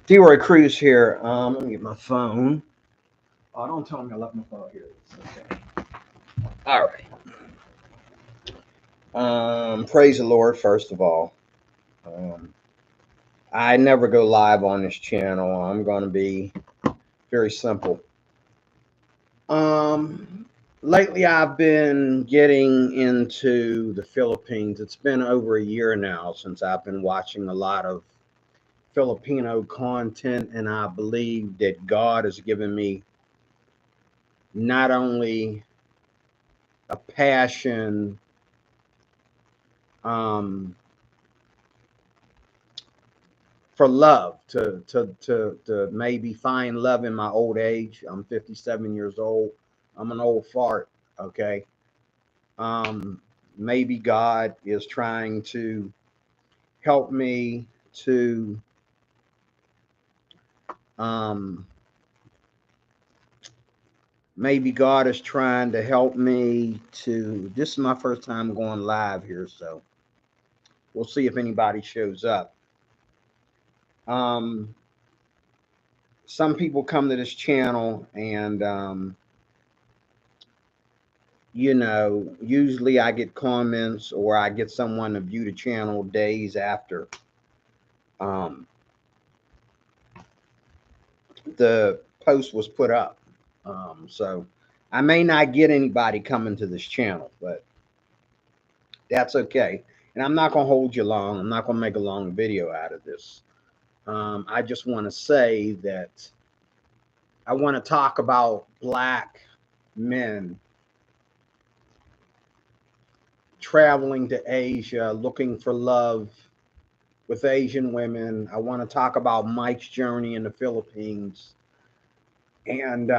D-Roy Cruz here. Let me get my phone. Oh, don't tell me I left my phone here. Okay. All right. Praise the Lord, first of all. Um, I never go live on this channel. I'm going to be very simple. Lately I've been getting into the Philippines. It's been over a year now since I've been watching a lot of Filipino content, and I believe that God has given me not only a passion um, for love to maybe find love in my old age. I'm 57 years old. I'm an old fart. Okay. Um, Maybe God is trying to help me to um, maybe God is trying to help me to. This is my first time going live here, so we'll see if anybody shows up. Um, some people come to this channel and usually I get comments or I get someone to view the channel days after um, the post was put up. So I may not get anybody coming to this channel, but that's okay. And I'm not going to hold you long. I'm not going to make a long video out of this. I just want to say that I want to talk about black men traveling to Asia looking for love with Asian women. I want to talk about Mike's journey in the Philippines and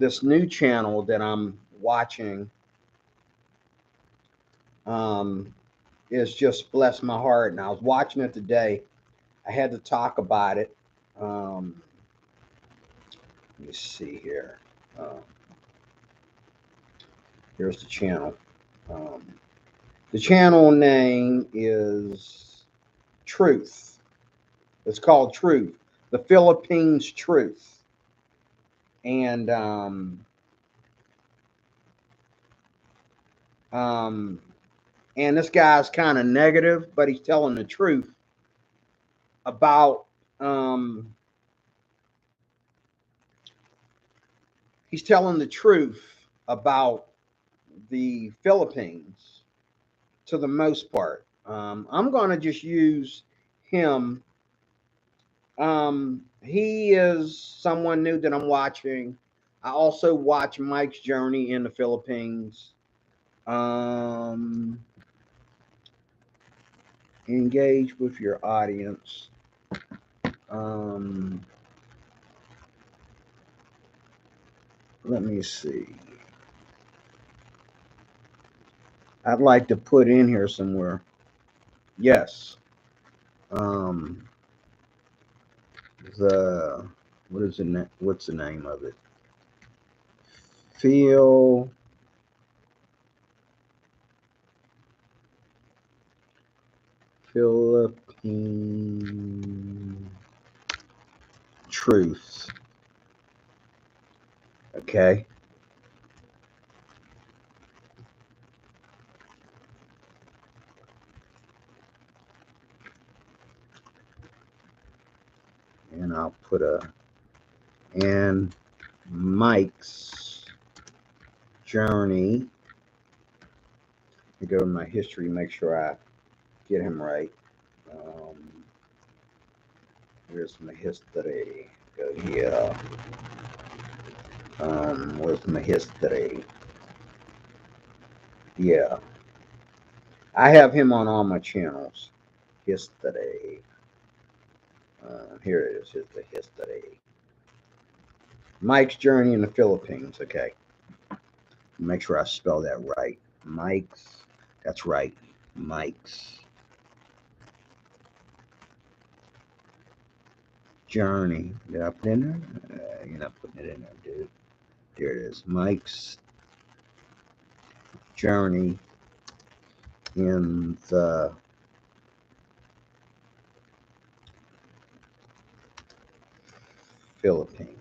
this new channel that I'm watching um, is just blessed my heart. And I was watching it today. I had to talk about it. Let me see here. Um, Here's the channel. Um, the channel name is Truth. It's called Truth, the Philippines Truth. And um, and this guy's kind of negative, but he's telling the truth about um, he's telling the truth about the Philippines to the most part. I'm going to just use him. He is someone new that I'm watching. I also watch Mike's journey in the Philippines. Um, Engage with your audience. Um, Let me see. I'd like to put in here somewhere. Yes. Um, the what is it? What's the name of it? Feel Philippine Truths. Okay. And I'll put and Mike's journey. I go to my history, make sure I get him right. Um, Here's my history. Go here. Where's my history? Yeah, I have him on all my channels. History. Here it is. Here's the history. Mike's journey in the Philippines. Okay. Make sure I spell that right. Mike's. That's right. Mike's journey. Did I put it in there? You're not putting it in there, dude. There it is. Mike's journey in the Philippines.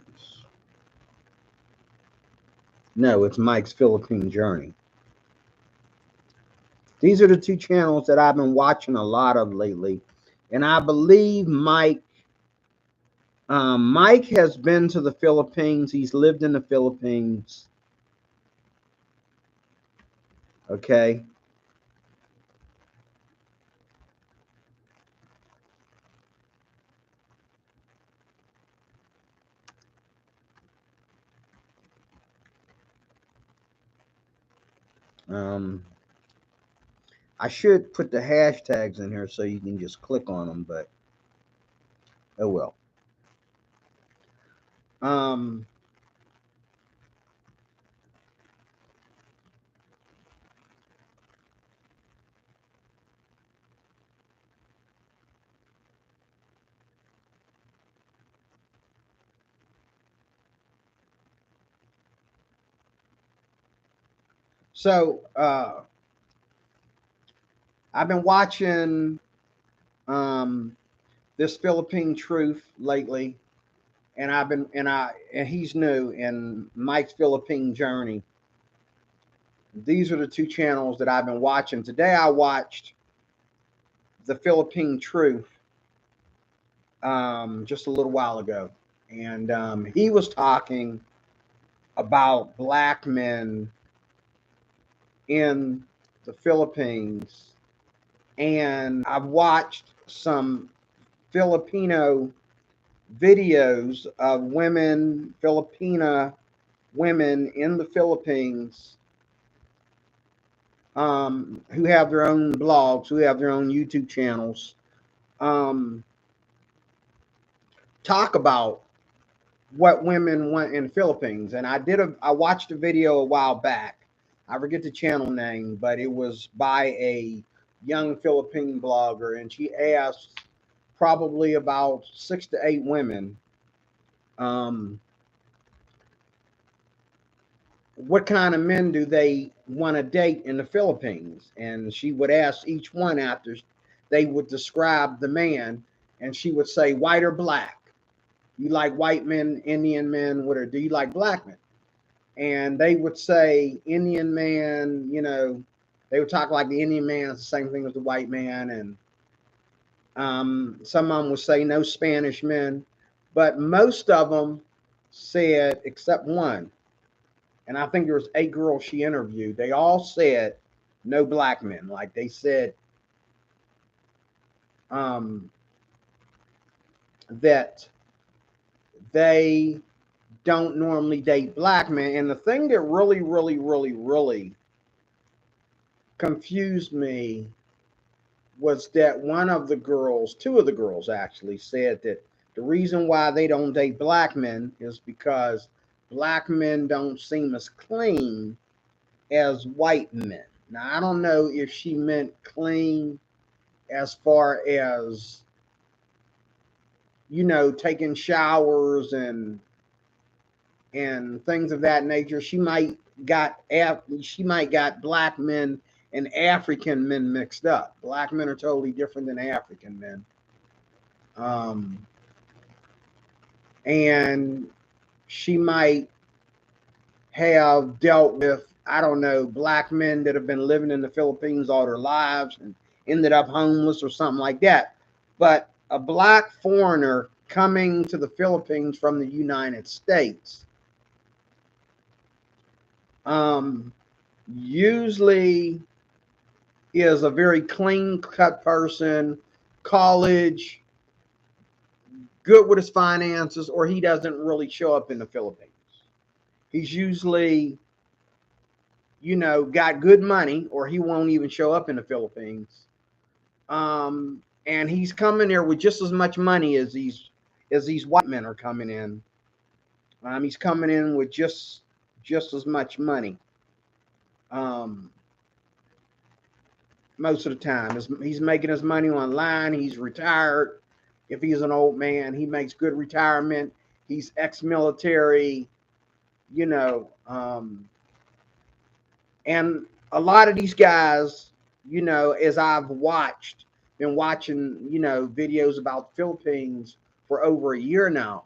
No, it's Mike's Philippine Journey. These are the two channels that I've been watching a lot of lately. And I believe Mike has been to the Philippines. He's lived in the Philippines. Okay. Um, I should put the hashtags in here so you can just click on them, but oh well. Um, so I've been watching this Philippine Truth lately, and he's new in Mike's Philippine Journey. These are the two channels that I've been watching. Today I watched the Philippine Truth just a little while ago, and he was talking about black men in the Philippines, and I've watched some Filipino videos of Filipina women in the Philippines who have their own blogs, who have their own YouTube channels, talk about what women want in the Philippines. And I watched a video a while back. I forget the channel name, but it was by a young Philippine blogger, and she asked probably about 6 to 8 women, what kind of men do they want to date in the Philippines? And she would ask each one after they would describe the man, and she would say, white or black? You like white men, Indian men, or do you like black men? And they would say Indian man, they would talk like the Indian man is the same thing as the white man. And some of them would say no Spanish men, but most of them said, except one, and I think there was 8 girls she interviewed, they all said no black men. Like they said that they don't normally date black men. And the thing that really, really, really, really confused me was that one of the girls, 2 of the girls actually, said that the reason why they don't date black men is because black men don't seem as clean as white men. Now, I don't know if she meant clean as far as, taking showers and things of that nature. She might got black men and African men mixed up. Black men are totally different than African men. And she might have dealt with, I don't know, black men that have been living in the Philippines all their lives and ended up homeless or something like that. But a black foreigner coming to the Philippines from the United States usually is a very clean cut person, college, good with his finances, or he doesn't really show up in the Philippines. He's usually, got good money, or he won't even show up in the Philippines. And he's coming there with just as much money as these white men are coming in. He's coming in with just as much money. Most of the time, he's making his money online. He's retired. If he's an old man, he makes good retirement. He's ex-military, and a lot of these guys, as I've been watching, videos about Philippines for over a year now.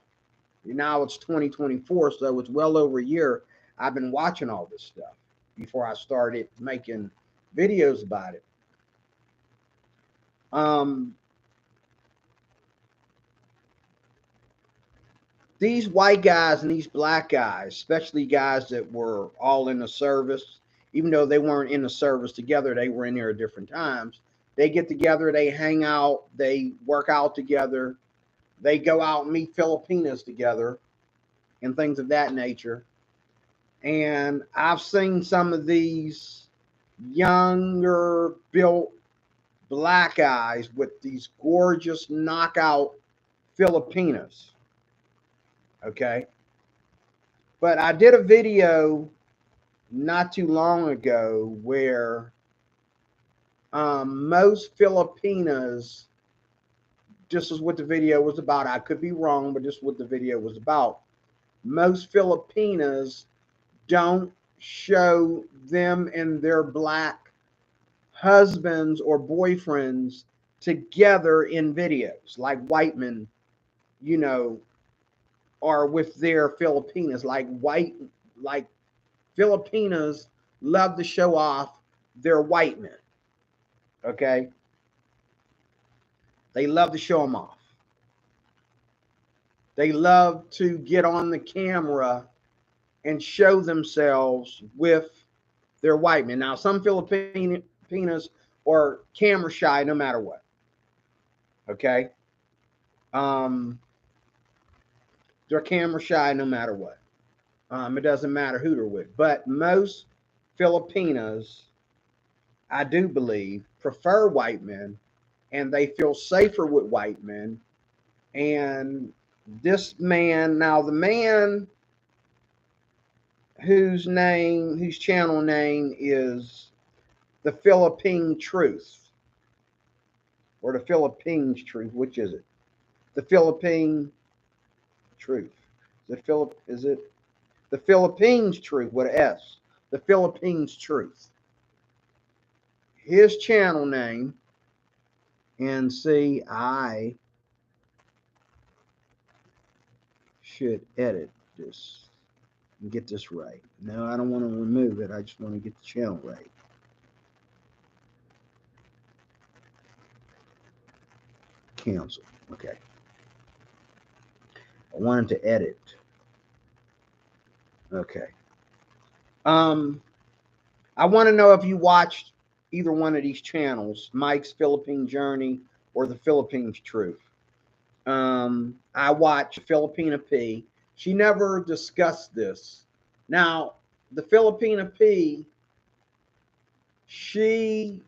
Now it's 2024, so it's well over a year I've been watching all this stuff before I started making videos about it. These white guys and these black guys, especially guys that were all in the service, even though they weren't in the service together, they were in there at different times. They get together, they hang out, they work out together, they go out and meet Filipinas together and things of that nature. And I've seen some of these younger built black guys with these gorgeous knockout Filipinas. Okay. But I did a video not too long ago where most Filipinas, this is what the video was about. I could be wrong, but this is what the video was about. Most Filipinas don't show them and their black husbands or boyfriends together in videos like white men, you know, are with their Filipinas. Like Filipinas love to show off their white men. Okay. They love to show them off. They love to get on the camera and show themselves with their white men. Now, some Filipinas are camera shy no matter what. Okay. They're camera shy no matter what. It doesn't matter who they're with. But most Filipinas, I do believe, prefer white men, and they feel safer with white men. And this man, now the man whose channel name is The Philippine Truth, or The Philippines Truth, which is it? The Philippine Truth. Is it The Philippines Truth with an S? The Philippines Truth. His channel name, and see, I should edit this and get this right. No, I don't want to remove it. I just want to get the channel right. Cancel. Okay. I wanted to edit. Okay. I want to know if you watched either one of these channels, Mike's Philippine Journey or The Philippines Truth. I watched Filipina P. She never discussed this. Now, the Filipina P, she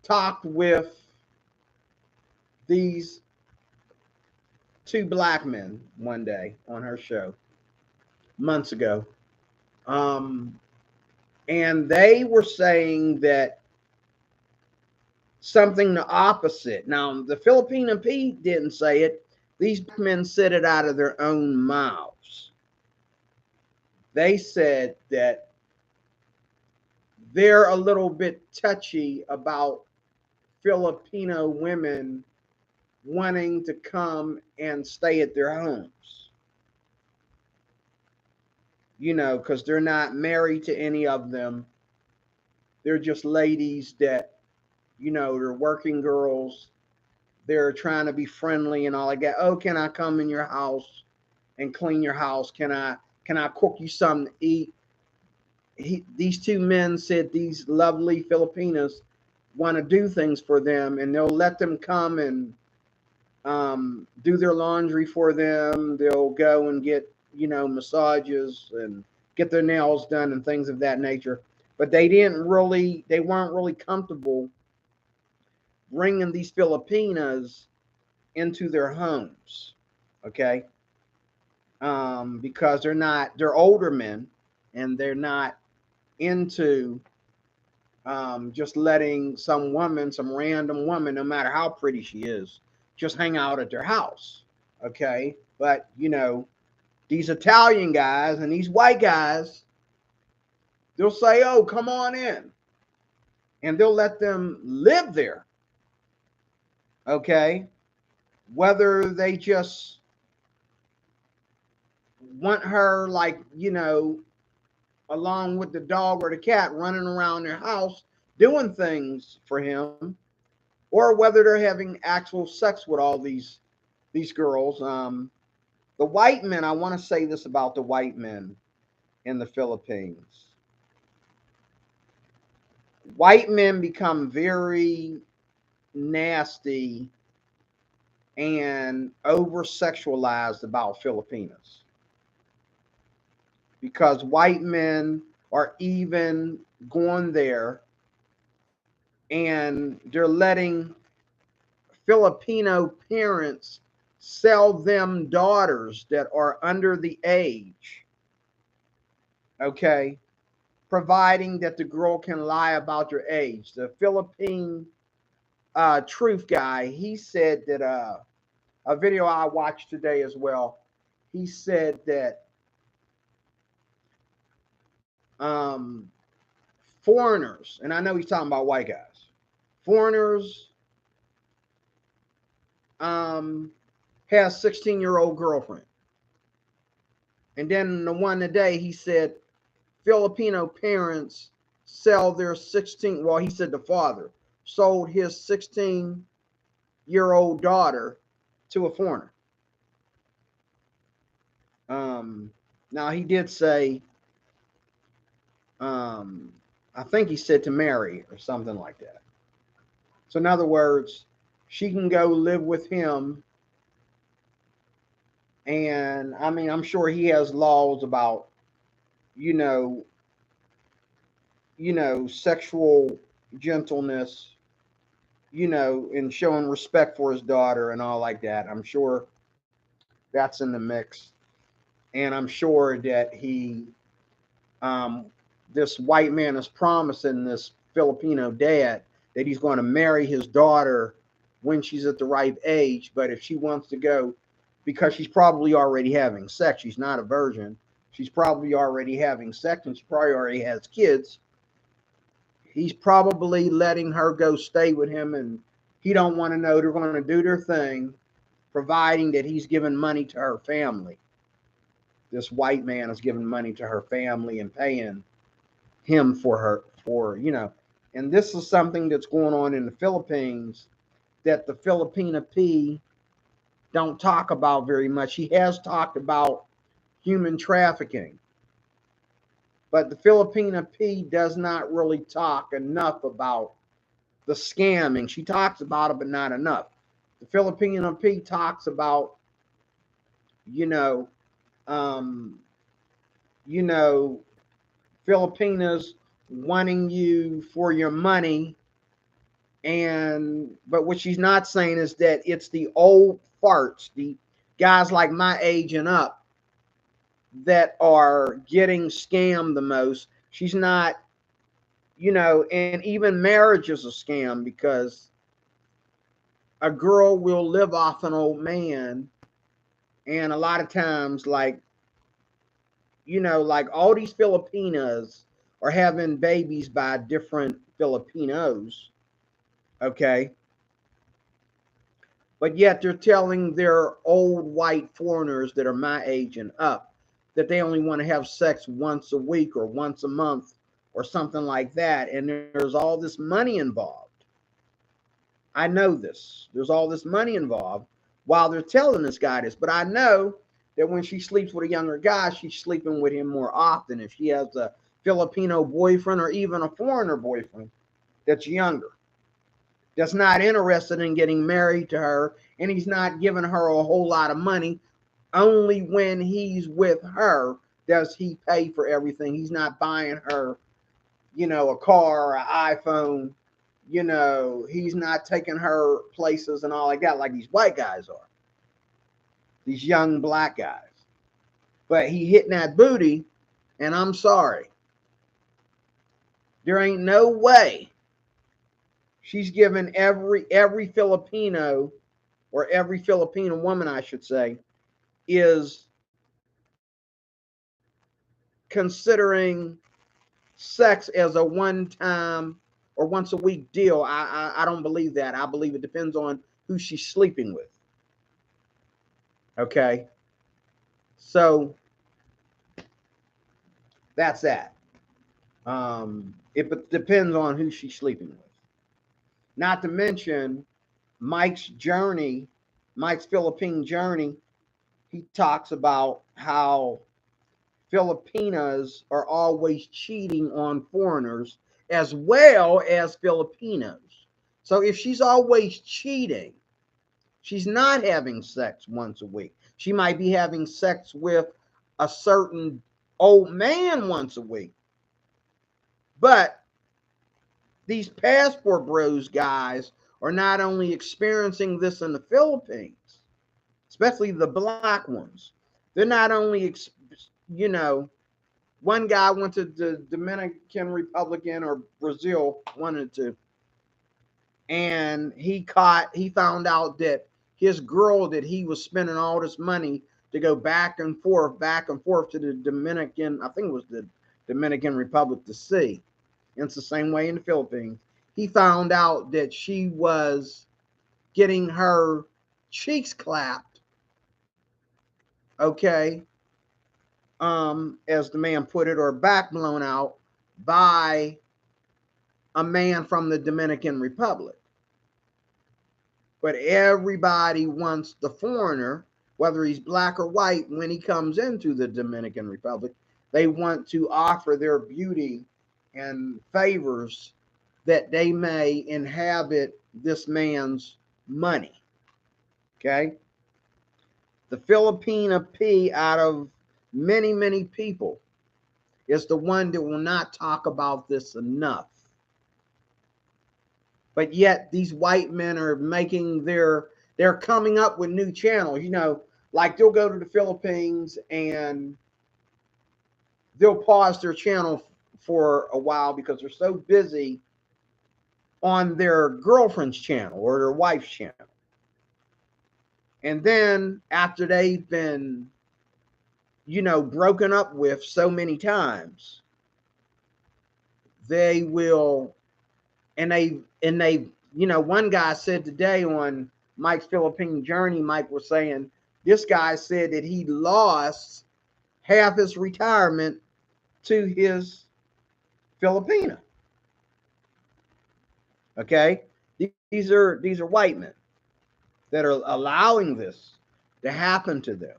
talked with these two black men one day on her show months ago. And they were saying that something the opposite. Now, the Filipina P didn't say it. These men said it out of their own mouths. They said that they're a little bit touchy about Filipino women wanting to come and stay at their homes. You know, because they're not married to any of them. They're just ladies that, you know, they're working girls. They're trying to be friendly and all like that. Oh, can I come in your house and clean your house? Can I cook you something to eat? These two men said these lovely Filipinas want to do things for them, and they'll let them come and do their laundry for them. They'll go and get, you know, massages and get their nails done and things of that nature. But they weren't really comfortable bringing these Filipinas into their homes. Okay. Because they're older men, and they're not into just letting some random woman, no matter how pretty she is, just hang out at their house. Okay. But, you know, these Italian guys and these white guys, they'll say, oh, come on in. And they'll let them live there. Okay. Whether they just want her, like, along with the dog or the cat, running around their house doing things for him, or whether they're having actual sex with all these girls. The white men, I want to say this about the white men in the Philippines. White men become very nasty and over sexualized about Filipinos, because white men are even going there and they're letting Filipino parents sell them daughters that are under the age, okay, providing that the girl can lie about their age. The Philippine truth guy, he said that a video I watched today as well, he said that um, foreigners, and I know he's talking about white guys, foreigners has 16-year-old girlfriend. And then the one today, he said Filipino parents sell their 16, well, he said the father sold his 16-year-old daughter to a foreigner. Now he did say, I think he said to marry or something like that. So in other words, she can go live with him. And I mean, I'm sure he has laws about, you know, sexual gentleness, and showing respect for his daughter and all like that. I'm sure that's in the mix. And I'm sure that um, this white man is promising this Filipino dad that he's going to marry his daughter when she's at the right age. But if she wants to go, because she's probably already having sex, she's not a virgin. She's probably already having sex, and she probably already has kids. He's probably letting her go stay with him, and he don't want to know. They're going to do their thing, providing that he's giving money to her family. This white man is giving money to her family and paying him for her, and this is something that's going on in the Philippines that the Filipina P don't talk about very much. He has talked about human trafficking, but the Filipina P does not really talk enough about the scamming. She talks about it, but not enough. The Filipino P talks about, you know, um, you know, Filipinas wanting you for your money, but what she's not saying is that it's the old farts, the guys like my age and up, that are getting scammed the most. She's not, and even marriage is a scam, because a girl will live off an old man, and a lot of times, like all these Filipinas are having babies by different Filipinos, okay? But yet they're telling their old white foreigners that are my age and up that they only want to have sex once a week or once a month or something like that. And there's all this money involved. I know this. There's all this money involved while they're telling this guy this. But I know that when she sleeps with a younger guy, she's sleeping with him more often. If she has a Filipino boyfriend or even a foreigner boyfriend that's younger, that's not interested in getting married to her, and he's not giving her a whole lot of money. Only when he's with her does he pay for everything. He's not buying her, a car or an iPhone. He's not taking her places and all like that, like these white guys are, these young black guys. But he hitting that booty, and I'm sorry, there ain't no way she's giving every Filipino, or every Filipino woman, I should say, is considering sex as a one-time or once a week deal. I don't believe that. I believe it depends on who she's sleeping with. Okay. So That's that. It depends on who she's sleeping with. Not to mention Mike's journey, Mike's Philippine journey. He talks about how Filipinas are always cheating on foreigners as well as Filipinos. So if she's always cheating, she's not having sex once a week. She might be having sex with a certain old man once a week. But these passport bros guys are not only experiencing this in the Philippines, especially the black ones. They're not only, you know, one guy went to the Dominican Republic or Brazil, wanted to, and he found out that his girl that he was spending all this money to go back and forth to the Dominican, I think it was the Dominican Republic to see. And it's the same way in the Philippines. He found out that she was getting her cheeks clapped, okay, as the man put it, or back blown out by a man from the Dominican Republic. But everybody wants the foreigner, whether he's black or white, when he comes into the Dominican Republic, they want to offer their beauty and favors that they may inhabit this man's money. Okay? The Filipina P out of many, many people is the one that will not talk about this enough. But yet these white men are making they're coming up with new channels. You know, like they'll go to the Philippines and they'll pause their channel for a while because they're so busy on their girlfriend's channel or their wife's channel. And then after they've been, you know, broken up with so many times, they will, and they, you know, one guy said today on Mike's Philippine Journey, Mike was saying, this guy said that he lost half his retirement to his Filipina. Okay? These are white men that are allowing this to happen to them.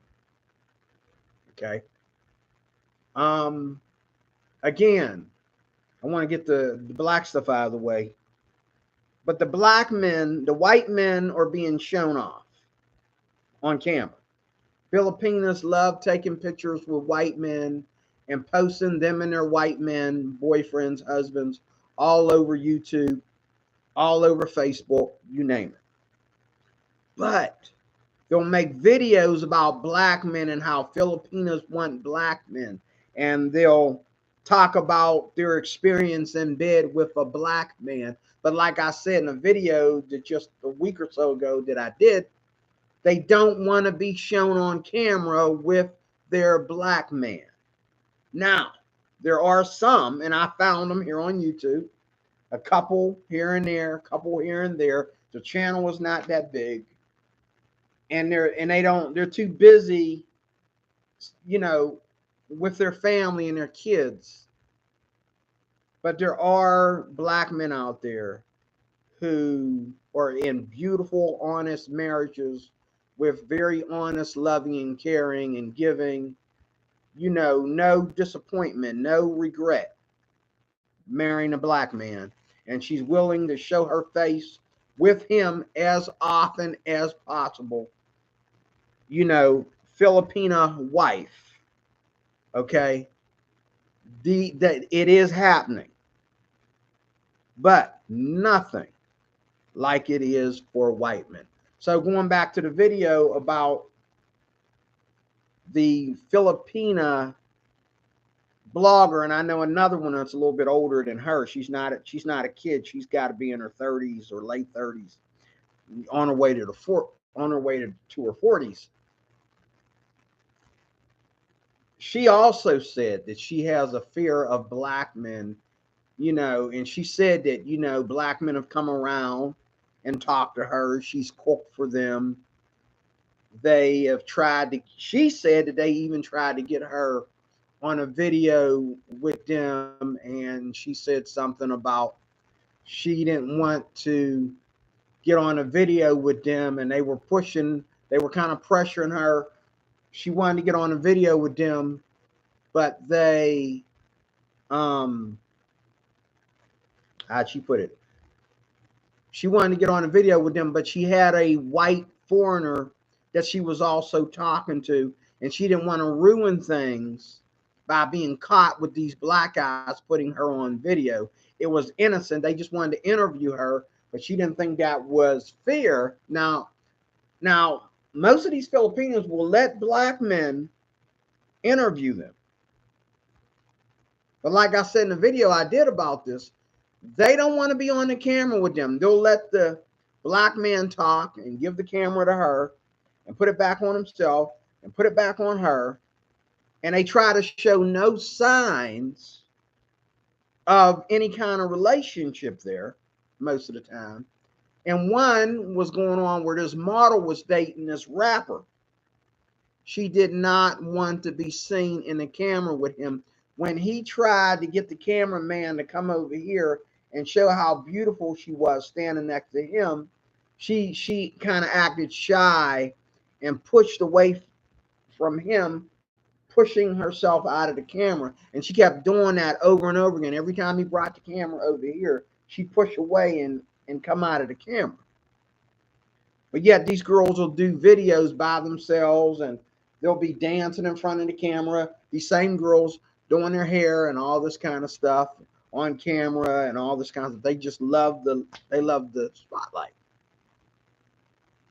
Okay? Again, I want to get the black stuff out of the way. But the black men, the white men are being shown off on camera. Filipinas love taking pictures with white men and posting them and their white men, boyfriends, husbands, all over YouTube, all over Facebook, you name it. But they'll make videos about black men and how Filipinas want black men. And they'll talk about their experience in bed with a black man. But like I said in a video that just a week or so ago that I did, they don't want to be shown on camera with their black man. Now, there are some, and I found them here on YouTube, a couple here and there, a couple here and there. The channel is not that big. And they're too busy, you know, with their family and their kids. But there are black men out there who are in beautiful, honest marriages with very honest, loving, and caring and giving, you know, no disappointment, no regret marrying a black man. And she's willing to show her face with him as often as possible. You know, Filipina wife. Okay. That it is happening. But nothing like it is for white men. So going back to the video about the Filipina blogger, and I know another one that's a little bit older than her. She's not a kid. She's got to be in her 30s or late 30s, on her way to her 40s. She also said that she has a fear of black men, you know, and she said that, you know, black men have come around and talked to her. She's cooked for them. They have tried to, she said that they even tried to get her on a video with them, and she said something about she didn't want to get on a video with them, and they were kind of pressuring her. She wanted to get on a video with them, but they, how'd she put it? She wanted to get on a video with them, but she had a white foreigner that she was also talking to, and she didn't want to ruin things by being caught with these black guys putting her on video. It was innocent. They just wanted to interview her, but she didn't think that was fair. Now, most of these Filipinos will let black men interview them. But like I said in the video I did about this, they don't want to be on the camera with them. They'll let the black man talk and give the camera to her and put it back on himself and put it back on her. And they try to show no signs of any kind of relationship there most of the time. And one was going on where this model was dating this rapper. She did not want to be seen in the camera with him. When he tried to get the cameraman to come over here and show how beautiful she was standing next to him, she kind of acted shy and pushed away from him, pushing herself out of the camera. And she kept doing that over and over again. Every time he brought the camera over here, she'd push away and come out of the camera. But yet these girls will do videos by themselves, and they'll be dancing in front of the camera. These same girls doing their hair and all this kind of stuff on camera and all this kind of stuff. They just love the spotlight.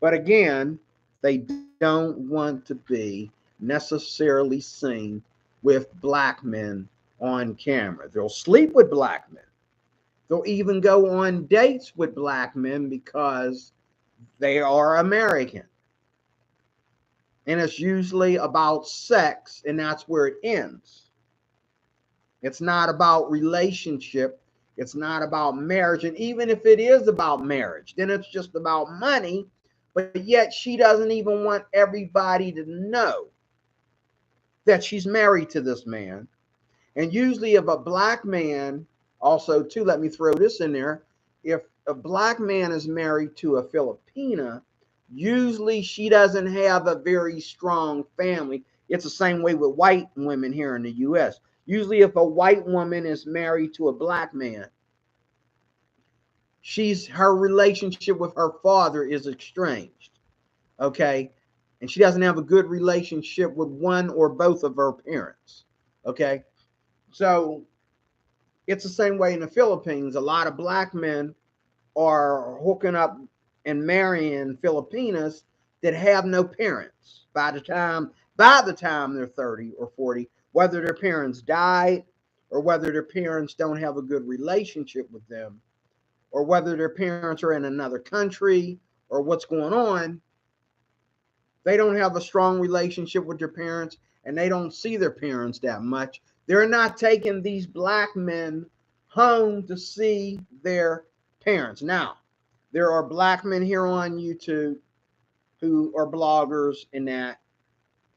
But again, they don't want to be necessarily seen with black men on camera. They'll sleep with black men. They'll even go on dates with black men because they are American. And it's usually about sex, and that's where it ends. It's not about relationship. It's not about marriage. And even if it is about marriage, then it's just about money. But yet she doesn't even want everybody to know that she's married to this man. And usually if a black man, also too, let me throw this in there, if a black man is married to a Filipina, usually she doesn't have a very strong family. It's the same way with white women here in the US. Usually if a white woman is married to a black man, her relationship with her father is estranged. Okay? And she doesn't have a good relationship with one or both of her parents. Okay? So it's the same way in the Philippines. A lot of black men are hooking up and marrying Filipinas that have no parents by the time they're 30 or 40, whether their parents died or whether their parents don't have a good relationship with them, or whether their parents are in another country or what's going on. They don't have a strong relationship with their parents, and they don't see their parents that much. They're not taking these black men home to see their parents. Now, there are black men here on YouTube who are bloggers and that,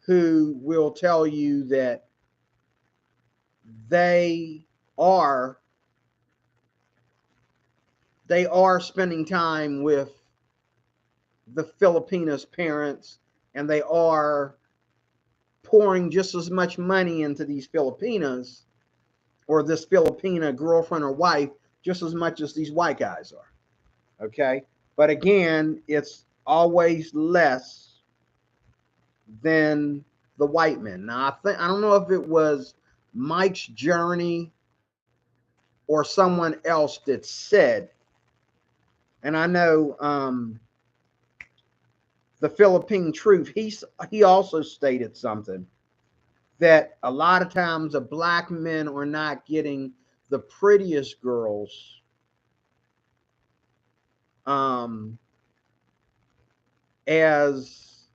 who will tell you that they are spending time with the Filipinas' parents, and they are pouring just as much money into these Filipinas or this Filipina girlfriend or wife just as much as these white guys are. Okay? But again, it's always less than the white men. Now, I don't know if it was Mike's Journey or someone else that said, and I know the Philippine Truth, he also stated something, that a lot of times the black men are not getting the prettiest girls as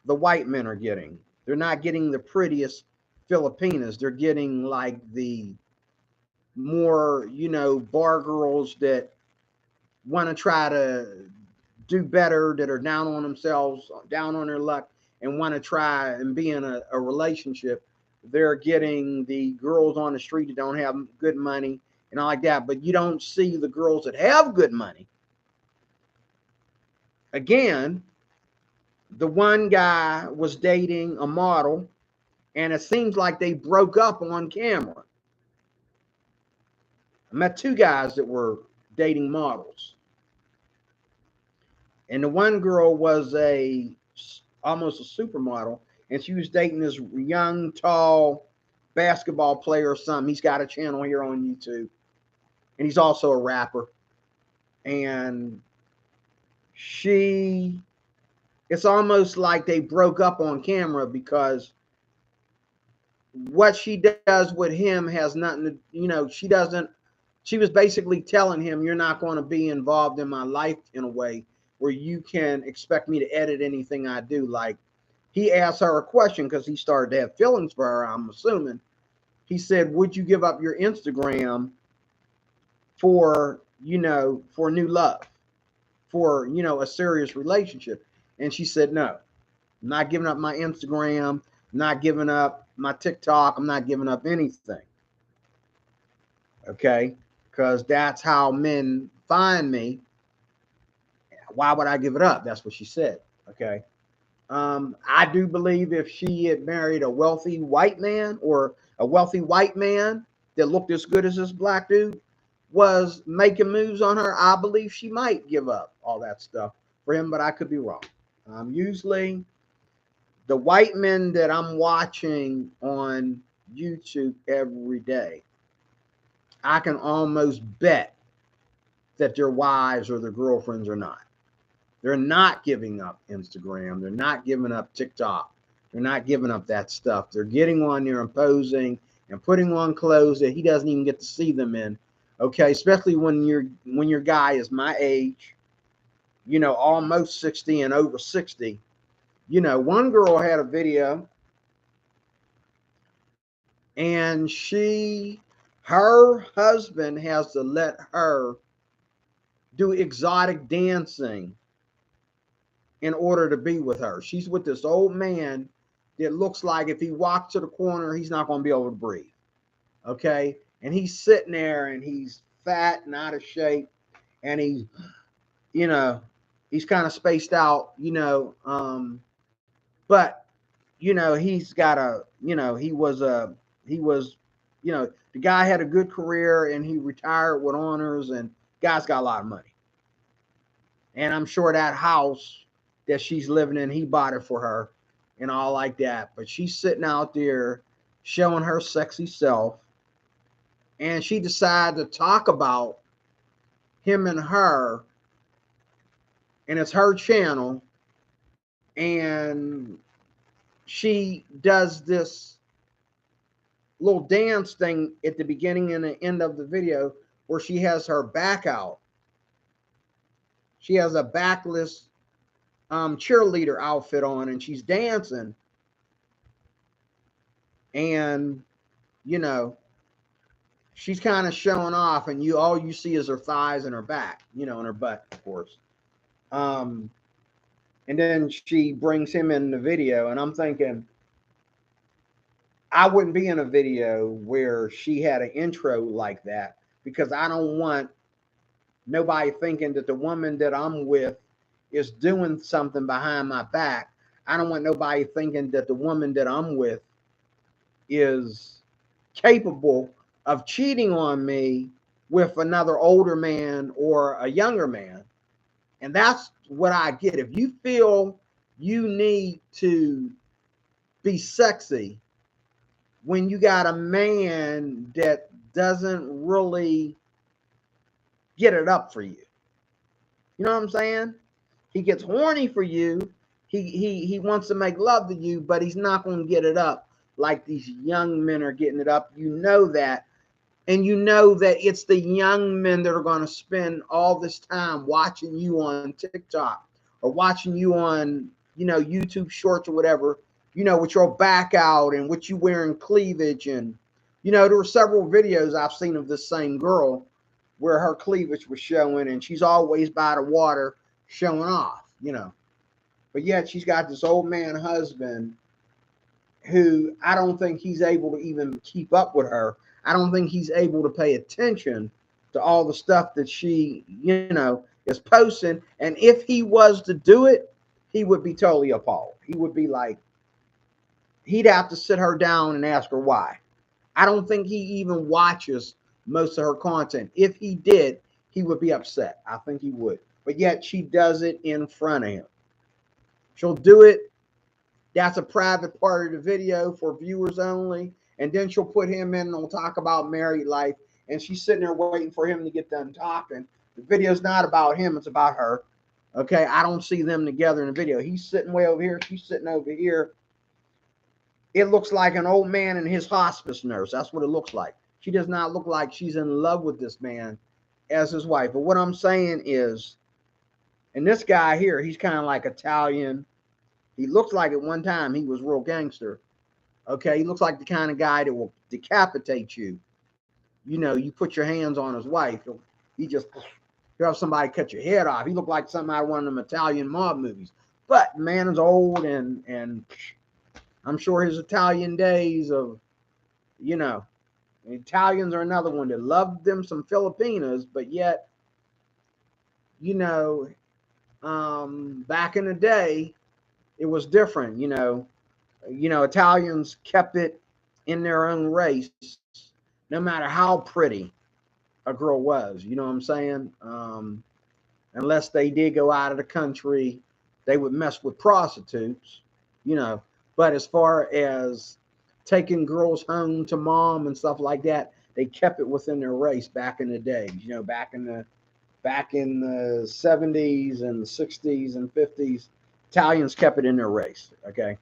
the white men are getting. They're not getting the prettiest Filipinas. They're getting like the more, bar girls that want to try to do better, that are down on themselves, down on their luck, and want to try and be in a relationship. they're getting the girls on the street that don't have good money and all like that, but you don't see the girls that have good money. Again, the one guy was dating a model, and it seems like they broke up on camera. I met two guys that were dating models, and the one girl was almost a supermodel, and she was dating this young, tall basketball player or something. He's got a channel here on YouTube, and he's also a rapper. And it's almost like they broke up on camera, because what she does with him has nothing to, she was basically telling him, you're not going to be involved in my life in a way where you can expect me to edit anything I do. Like, he asked her a question because he started to have feelings for her, I'm assuming. He said, would you give up your Instagram for new love, for, a serious relationship? And she said, no, I'm not giving up my Instagram, I'm not giving up my TikTok, I'm not giving up anything. Okay? Because that's how men find me. Why would I give it up? That's what she said. Okay. I do believe if she had married a wealthy white man, or a wealthy white man that looked as good as this black dude was making moves on her, I believe she might give up all that stuff for him, but I could be wrong. Usually the white men that I'm watching on YouTube every day, I can almost bet that their wives or their girlfriends are not. They're not giving up Instagram. They're not giving up TikTok. They're not giving up that stuff. They're getting on there and posing and putting on clothes that he doesn't even get to see them in. Okay, especially when your guy is my age, almost 60 and over 60. One girl had a video, and her husband has to let her do exotic dancing in order to be with her. She's with this old man that looks like if he walks to the corner, he's not going to be able to breathe. Okay. And he's sitting there, and he's fat and out of shape, and he's kind of spaced out, but he's got the guy had a good career, and he retired with honors, and guy's got a lot of money. And I'm sure that house that she's living in, he bought it for her and all like that. But she's sitting out there showing her sexy self, and she decided to talk about him and her, and it's her channel. And she does this little dance thing at the beginning and the end of the video where she has her back out. She has a backless cheerleader outfit on, and she's dancing. And she's kind of showing off, and all you see is her thighs and her back, and her butt, of course. And then she brings him in the video, and I'm thinking, I wouldn't be in a video where she had an intro like that, because I don't want nobody thinking that the woman that I'm with is doing something behind my back. I don't want nobody thinking that the woman that I'm with is capable of cheating on me with another older man or a younger man. And that's what I get. If you feel you need to be sexy when you got a man that doesn't really get it up for you, you know what I'm saying? He gets horny for you. He wants to make love to you, but he's not going to get it up like these young men are getting it up. You know that. And you know that it's the young men that are going to spend all this time watching you on TikTok or watching you on, YouTube Shorts or whatever, with your back out and what you wearing cleavage. And, there were several videos I've seen of this same girl where her cleavage was showing, and she's always by the water showing off, But yet she's got this old man husband who I don't think he's able to even keep up with her. I don't think he's able to pay attention to all the stuff that she, is posting. And if he was to do it, he would be totally appalled. He would be like, he'd have to sit her down and ask her why. I don't think he even watches most of her content. If he did, he would be upset. I think he would. But yet she does it in front of him. She'll do it. That's a private part of the video for viewers only. And then she'll put him in and we'll talk about married life. And she's sitting there waiting for him to get done talking. The video's not about him, it's about her. Okay, I don't see them together in the video. He's sitting way over here, she's sitting over here. It looks like an old man and his hospice nurse. That's what it looks like. She does not look like she's in love with this man as his wife. But what I'm saying is, and this guy here, he's kind of like Italian. He looks like at one time he was real gangster. Okay, he looks like the kind of guy that will decapitate you. You put your hands on his wife. He just, he'll have somebody cut your head off. He looked like something out of one of them Italian mob movies. But the man is old, and I'm sure his Italian days of, Italians are another one that loved them some Filipinas, but yet, back in the day, it was different. Italians kept it in their own race, no matter how pretty a girl was. You know what I'm saying? Unless they did go out of the country, they would mess with prostitutes. But as far as taking girls home to mom and stuff like that, they kept it within their race back in the day. Back in the 70s and 60s and 50s, Italians kept it in their race. Okay.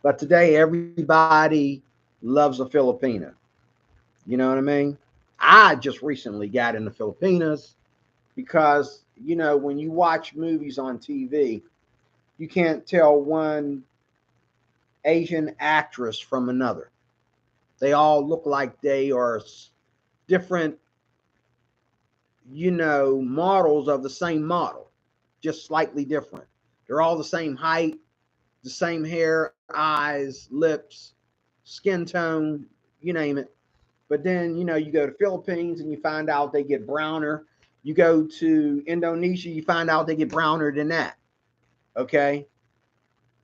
But today, everybody loves a Filipina. You know what I mean? I just recently got into Filipinas because, when you watch movies on TV, you can't tell one Asian actress from another. They all look like they are different, models of the same model, just slightly different. They're all the same height, the same hair, eyes, lips, skin tone, you name it. But then, you go to Philippines and you find out they get browner. You go to Indonesia, you find out they get browner than that. Okay.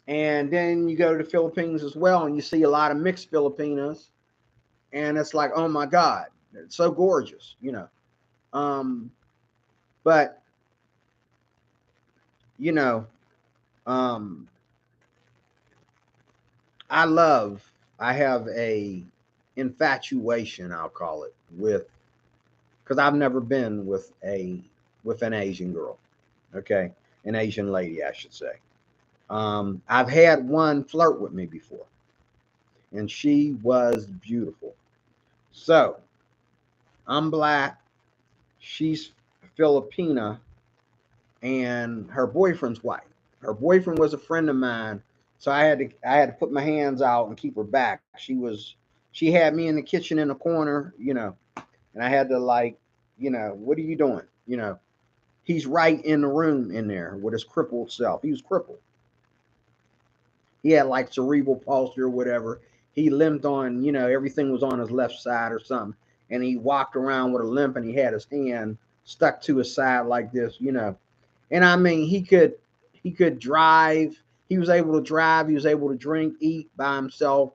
And then you go to the Philippines as well, and you see a lot of mixed Filipinas. And it's like, oh my God, it's so gorgeous, But, I have a infatuation, I'll call it, because I've never been with an Asian girl. Okay. An Asian lady, I should say. I've had one flirt with me before, and she was beautiful. So I'm black, she's Filipina, and her boyfriend's white. Her boyfriend was a friend of mine, so I had to put my hands out and keep her back. She had me in the kitchen in the corner, and I had to what are you doing? He's right in the room in there with his crippled self. He was crippled. He had like cerebral palsy or whatever. He limped on, everything was on his left side or something. And he walked around with a limp and he had his hand stuck to his side like this. And I mean, he could drive. He was able to drive. He was able to drink, eat by himself,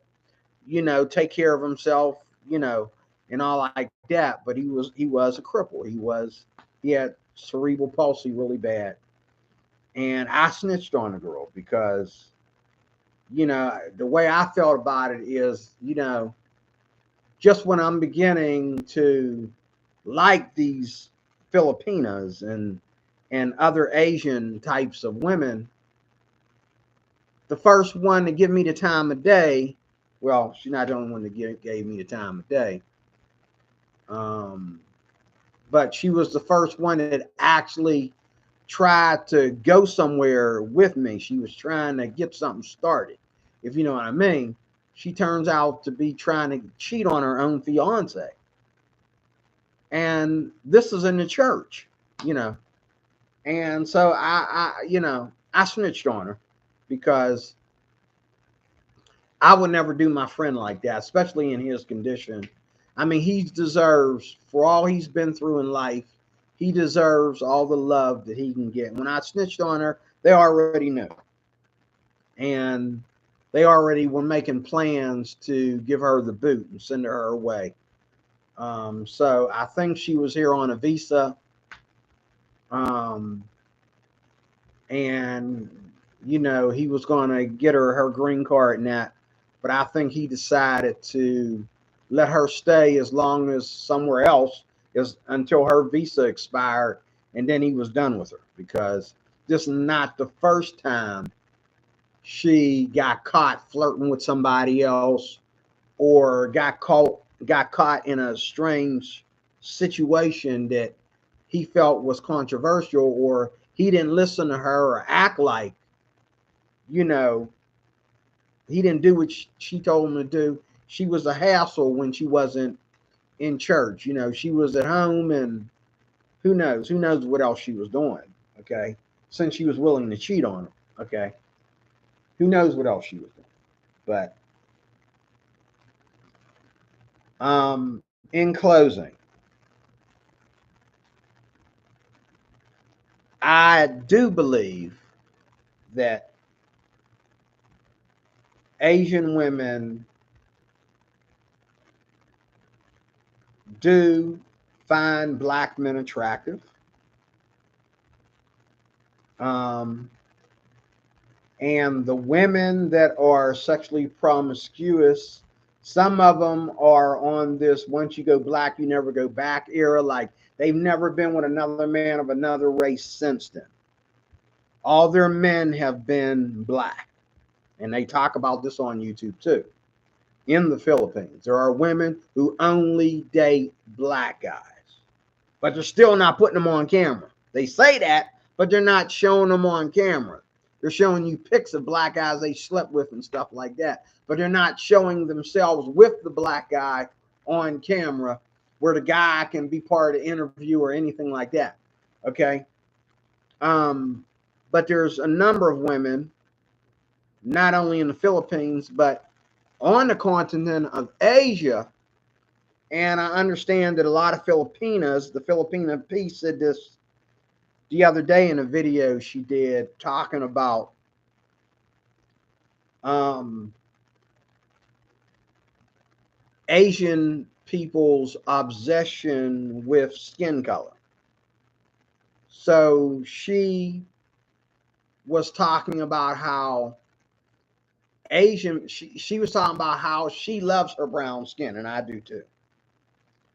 take care of himself, and all like that. But he was a cripple. He had cerebral palsy really bad. And I snitched on the girl because the way I felt about it is, just when I'm beginning to like these Filipinas and other Asian types of women, the first one to give me the time of day, well, she's not the only one that gave me the time of day, but she was the first one that actually tried to go somewhere with me. She was trying to get something started, if you know what I mean. She turns out to be trying to cheat on her own fiance. And this is in the church. And so I snitched on her because I would never do my friend like that, especially in his condition. I mean, he deserves, for all he's been through in life, he deserves all the love that he can get. When I snitched on her, they already knew. And they already were making plans to give her the boot and send her away. So I think she was here on a visa. Um, and, you know, he was going to get her green card and that. But I think he decided to let her stay as long as somewhere else is until her visa expired. And then he was done with her, because this is not the first time she got caught flirting with somebody else, or got caught in a strange situation that he felt was controversial, or he didn't listen to her or act like, you know, he didn't do what she told him to do. She was a hassle when she wasn't in church. You know, she was at home, and who knows what else she was doing. Okay. Since she was willing to cheat on him. Okay. Who knows what else she was doing. But in closing, I do believe that Asian women do find black men attractive. Um, and the women that are sexually promiscuous, some of them are on this once you go black, you never go back era. Like, they've never been with another man of another race since then. All their men have been black. And they talk about this on YouTube too. In the Philippines, there are women who only date black guys, but they're still not putting them on camera. They say that, but they're not showing them on camera. They're showing you pics of black guys they slept with and stuff like that, but they're not showing themselves with the black guy on camera where the guy can be part of the interview or anything like that. Okay. But there's a number of women, not only in the Philippines, but on the continent of Asia. And I understand that a lot of Filipinas, the Filipina piece said this the other day in a video she did, talking about Asian people's obsession with skin color. So she was talking about how she was talking about how she loves her brown skin, and I do too.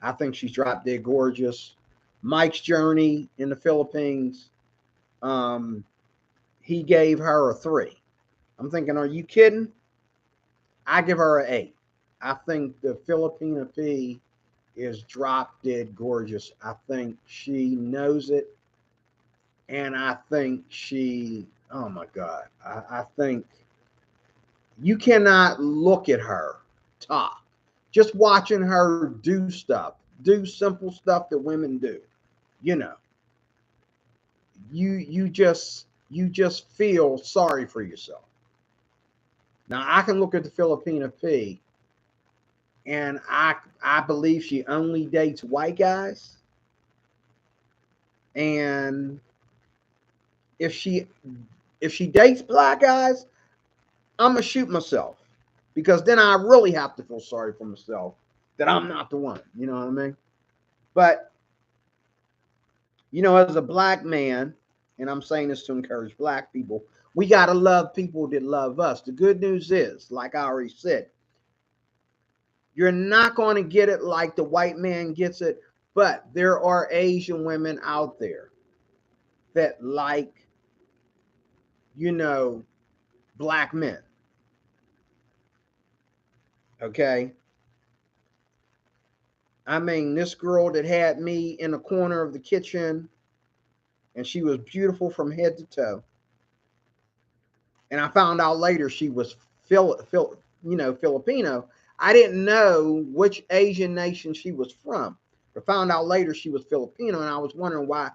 I think she's drop dead gorgeous. Mike's Journey in the Philippines, he gave her a 3. I'm thinking, are you kidding? I give her an 8. I think the Filipina P is drop dead gorgeous. I think she knows it. And I think oh my God, I think you cannot look at her talk. Just watching her do stuff, do simple stuff that women do, you know, you just feel sorry for yourself. Now I can look at the Filipina P, and I believe she only dates white guys. And if she dates black guys, I'm gonna shoot myself, because then I really have to feel sorry for myself that I'm not the one. You know what I mean? But you know, as a black man, and I'm saying this to encourage black people, we gotta love people that love us. The good news is, like I already said, you're not going to get it like the white man gets it, but there are Asian women out there that like, you know, black men. Okay. I mean, this girl that had me in the corner of the kitchen, and she was beautiful from head to toe. And I found out later she was Filipino. I didn't know which Asian nation she was from. But found out later she was Filipino, and I was wondering why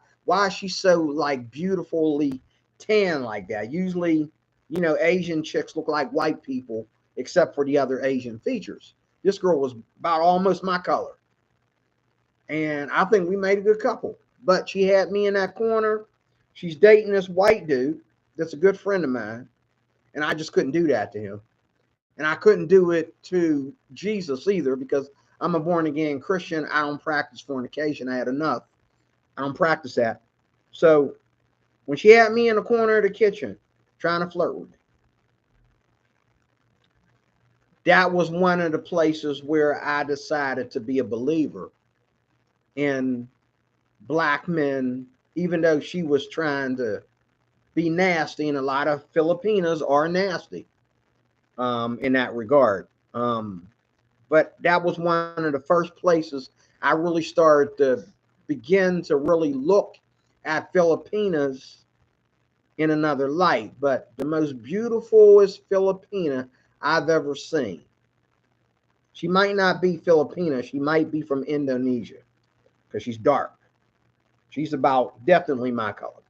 is she so like beautifully tan like that. Usually, you know, Asian chicks look like white people, except for the other Asian features. This girl was about almost my color. And I think we made a good couple. But she had me in that corner. She's dating this white dude that's a good friend of mine. And I just couldn't do that to him. And I couldn't do it to Jesus either, because I'm a born again Christian. I don't practice fornication. I had enough. I don't practice that. So when she had me in the corner of the kitchen trying to flirt with me, that was one of the places where I decided to be a believer in black men, even though she was trying to be nasty, and a lot of Filipinas are nasty in that regard. But that was one of the first places I really started to begin to really look at Filipinas in another light. But the most beautifulest Filipina I've ever seen. She might not be Filipina. She might be from Indonesia because she's dark. She's about definitely my color.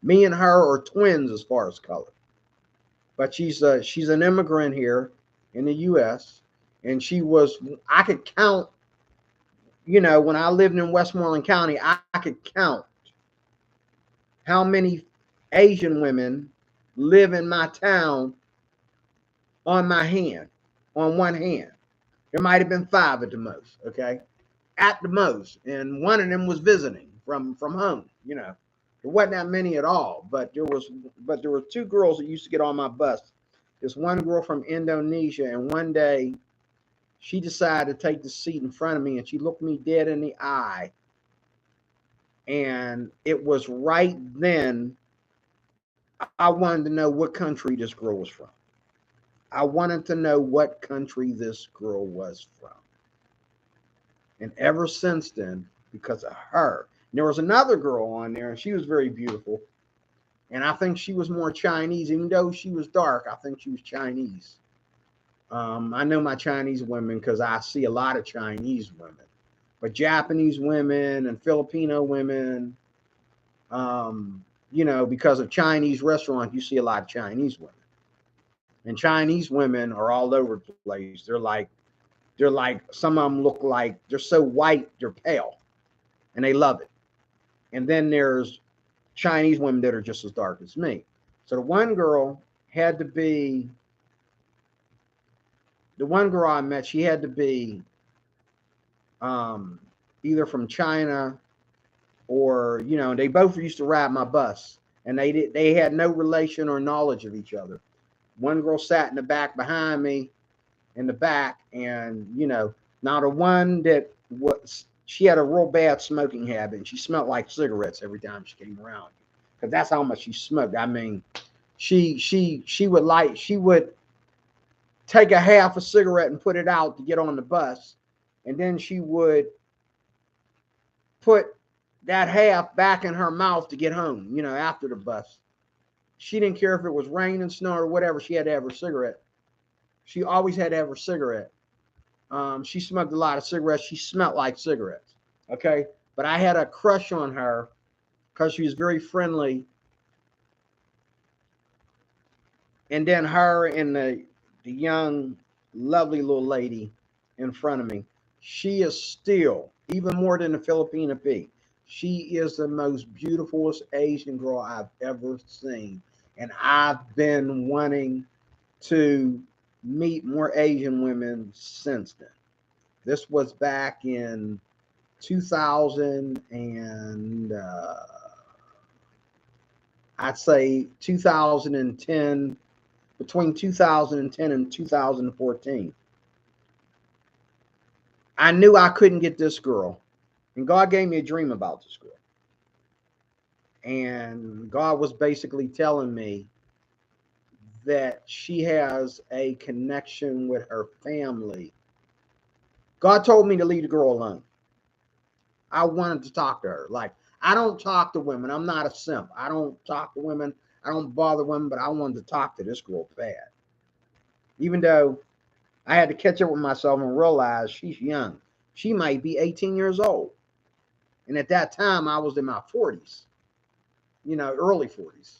Me and her are twins as far as color. But she's an immigrant here in the U.S. And I could count, when I lived in Westmoreland County, I could count how many Asian women live in my town on one hand. There might have been 5 at the most, okay? At the most. And one of them was visiting from home, There wasn't that many at all, but there were 2 girls that used to get on my bus. This one girl from Indonesia, and one day she decided to take the seat in front of me, and she looked me dead in the eye. And it was right then I wanted to know what country this girl was from. I wanted to know what country this girl was from. And ever since then, because of her, there was another girl on there, and she was very beautiful. And I think she was more Chinese, even though she was dark. I think she was Chinese. I know my Chinese women because I see a lot of Chinese women, but Japanese women and Filipino women, because of Chinese restaurants, you see a lot of Chinese women. And Chinese women are all over the place. They're like, some of them look like they're so white, they're pale, and they love it. And then there's Chinese women that are just as dark as me. So the one girl I met, she had to be either from China or, they both used to ride my bus, and they had no relation or knowledge of each other. One girl sat in the back behind me in the back, and, now the one that she had a real bad smoking habit, and she smelled like cigarettes every time she came around, because that's how much she smoked. I mean, she would take a half a cigarette and put it out to get on the bus, and then she would put that half back in her mouth to get home, after the bus. She didn't care if it was rain and snow or whatever. She had to have her cigarette. She always had to have her cigarette. She smoked a lot of cigarettes. She smelled like cigarettes. Okay. But I had a crush on her because she was very friendly. And then her and the young, lovely little lady in front of me, she is still, even more than the Filipina P, she is the most beautifulest Asian girl I've ever seen. And I've been wanting to meet more Asian women since then. This was back in 2000 and I'd say 2010, between 2010 and 2014. I knew I couldn't get this girl, and God gave me a dream about this girl. And God was basically telling me that she has a connection with her family. God told me to leave the girl alone. I wanted to talk to her. Like, I don't talk to women. I'm not a simp. I don't talk to women. I don't bother women, but I wanted to talk to this girl bad. Even though I had to catch up with myself and realize she's young. She might be 18 years old. And at that time, I was in my 40s, early 40s.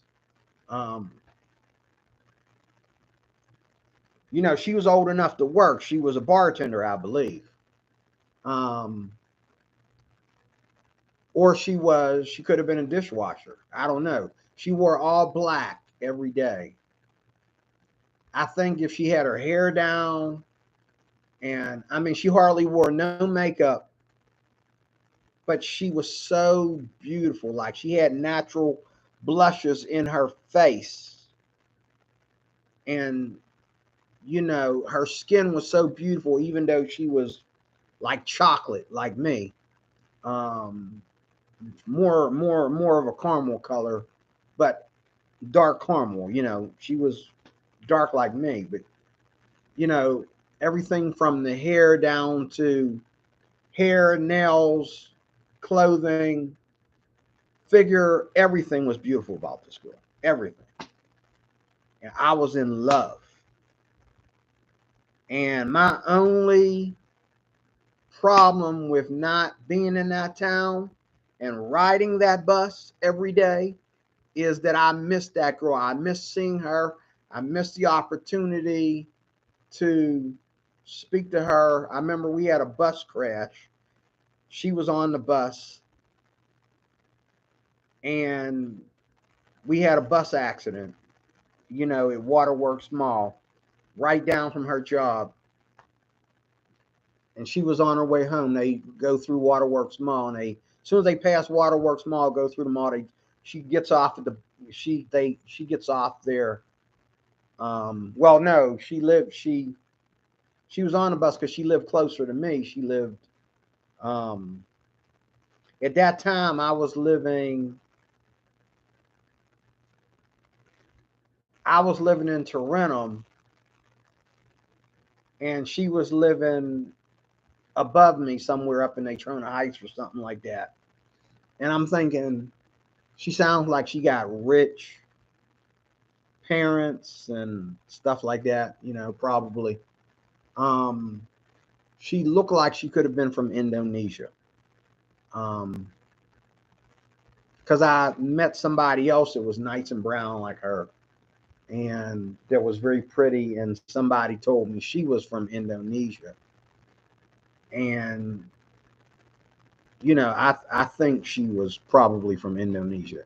You know, she was old enough to work. She was a bartender, I believe. Um, or she could have been a dishwasher. I don't know. She wore all black every day. I think if she had her hair down, and I mean, she hardly wore no makeup, but she was so beautiful. Like she had natural blushes in her face. And, you know, her skin was so beautiful, even though she was like chocolate, like me. Um, more of a caramel color, but dark caramel. You know, she was dark like me, but you know, everything from the hair down to hair, nails, clothing, figure, everything was beautiful about this girl. Everything. And I was in love. And my only problem with not being in that town and riding that bus every day is that I missed that girl. I missed seeing her. I missed the opportunity to speak to her. I remember we had a bus crash. She was on the bus and we had a bus accident, you know, at Waterworks Mall, right down from her job. And she was on her way home. They go through Waterworks Mall, and as soon as they pass Waterworks Mall, go through the mall. She gets off at the she gets off there. Well, no, she was on the bus because she lived closer to me. She lived um, at that time. I was living in Tarentum, and she was living above me somewhere up in Natrona Heights or something like that. And I'm thinking, she sounds like she got rich parents and stuff like that, you know, probably. Um, she looked like she could have been from Indonesia. Um, because I met somebody else that was nice and brown like her, and that was very pretty. And somebody told me she was from Indonesia, and you know, I think she was probably from Indonesia.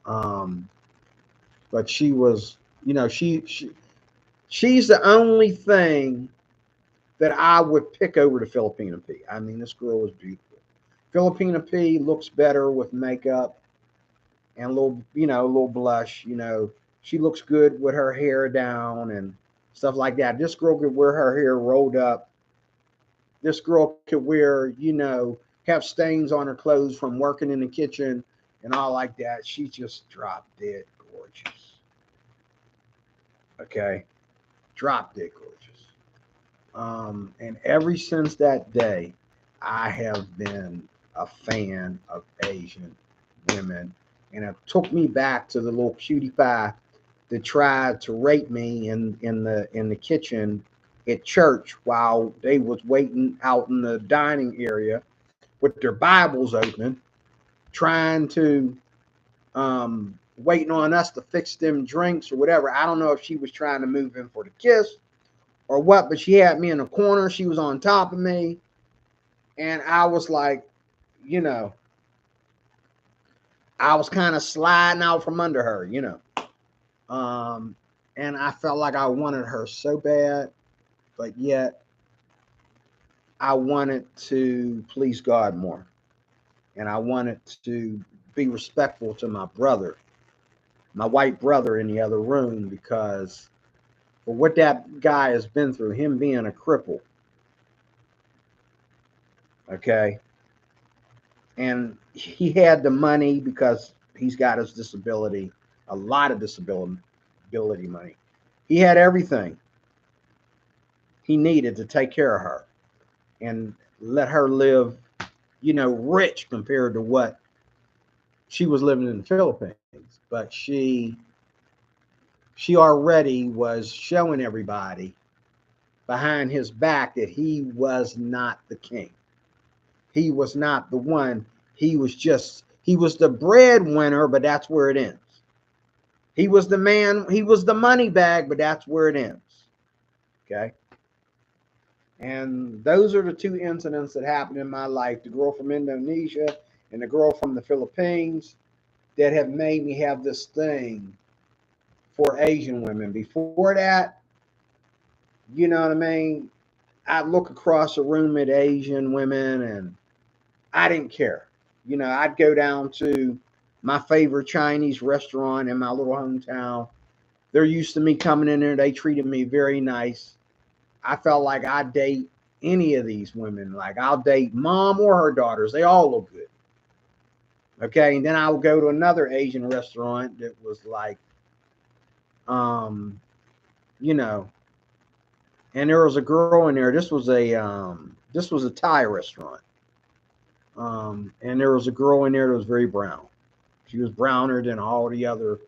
Um, but she was, you know, she's the only thing that I would pick over to Filipina P. I mean, this girl was beautiful. Filipina P looks better with makeup and a little, you know, a little blush. You know, she looks good with her hair down and stuff like that. This girl could wear her hair rolled up. This girl could wear, you know, have stains on her clothes from working in the kitchen and all like that. She just dropped dead gorgeous. Okay, drop dead gorgeous. And ever since that day, I have been a fan of Asian women. And it took me back to the little cutie pie that tried to rape me in the kitchen at church while they was waiting out in the dining area with their Bibles open, trying to waiting on us to fix them drinks or whatever. I don't know if she was trying to move in for the kiss or what, but she had me in a corner. She was on top of me. And I was like, you know, I was kind of sliding out from under her, you know. Um, and I felt like I wanted her so bad, but yet I wanted to please God more. And I wanted to be respectful to my brother, my white brother in the other room, because for what that guy has been through, him being a cripple, okay, and he had the money because he's got his disability, a lot of disability money. He had everything he needed to take care of her and let her live, you know, rich compared to what she was living in the Philippines. But she already was showing everybody behind his back that he was not the king. He was not the one. He was the breadwinner, but that's where it ends. He was the man, he was the money bag, but that's where it ends. Okay. And those are the two incidents that happened in my life, the girl from Indonesia and the girl from the Philippines, that have made me have this thing for Asian women. Before that, you know what I mean? I'd look across the room at Asian women and I didn't care. You know, I'd go down to my favorite Chinese restaurant in my little hometown. They're used to me coming in there. They treated me very nice. I felt like I'd date any of these women. Like I'll date mom or her daughters. They all look good. Okay. And then I would go to another Asian restaurant that was like, um, you know, and there was a girl in there. This was a Thai restaurant. And there was a girl in there that was very brown. She was browner than all the other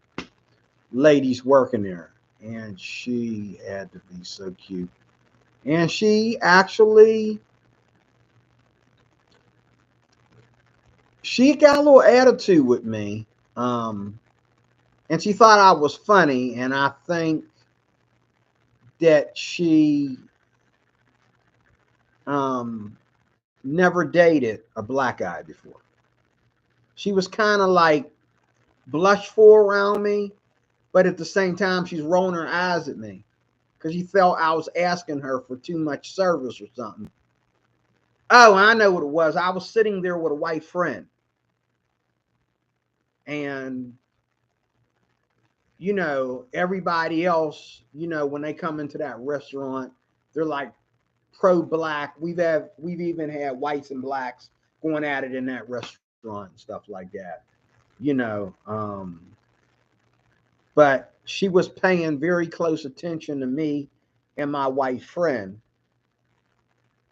ladies working there. And she had to be so cute. And she got a little attitude with me. And she thought I was funny. And I think that she never dated a black guy before. She was kind of like blushful around me, but at the same time, she's rolling her eyes at me because she felt I was asking her for too much service or something. Oh, I know what it was. I was sitting there with a white friend, and everybody else, when they come into that restaurant, they're like pro-black. We've even had whites and blacks going at it in that restaurant and stuff like that. You know, but she was paying very close attention to me and my white friend,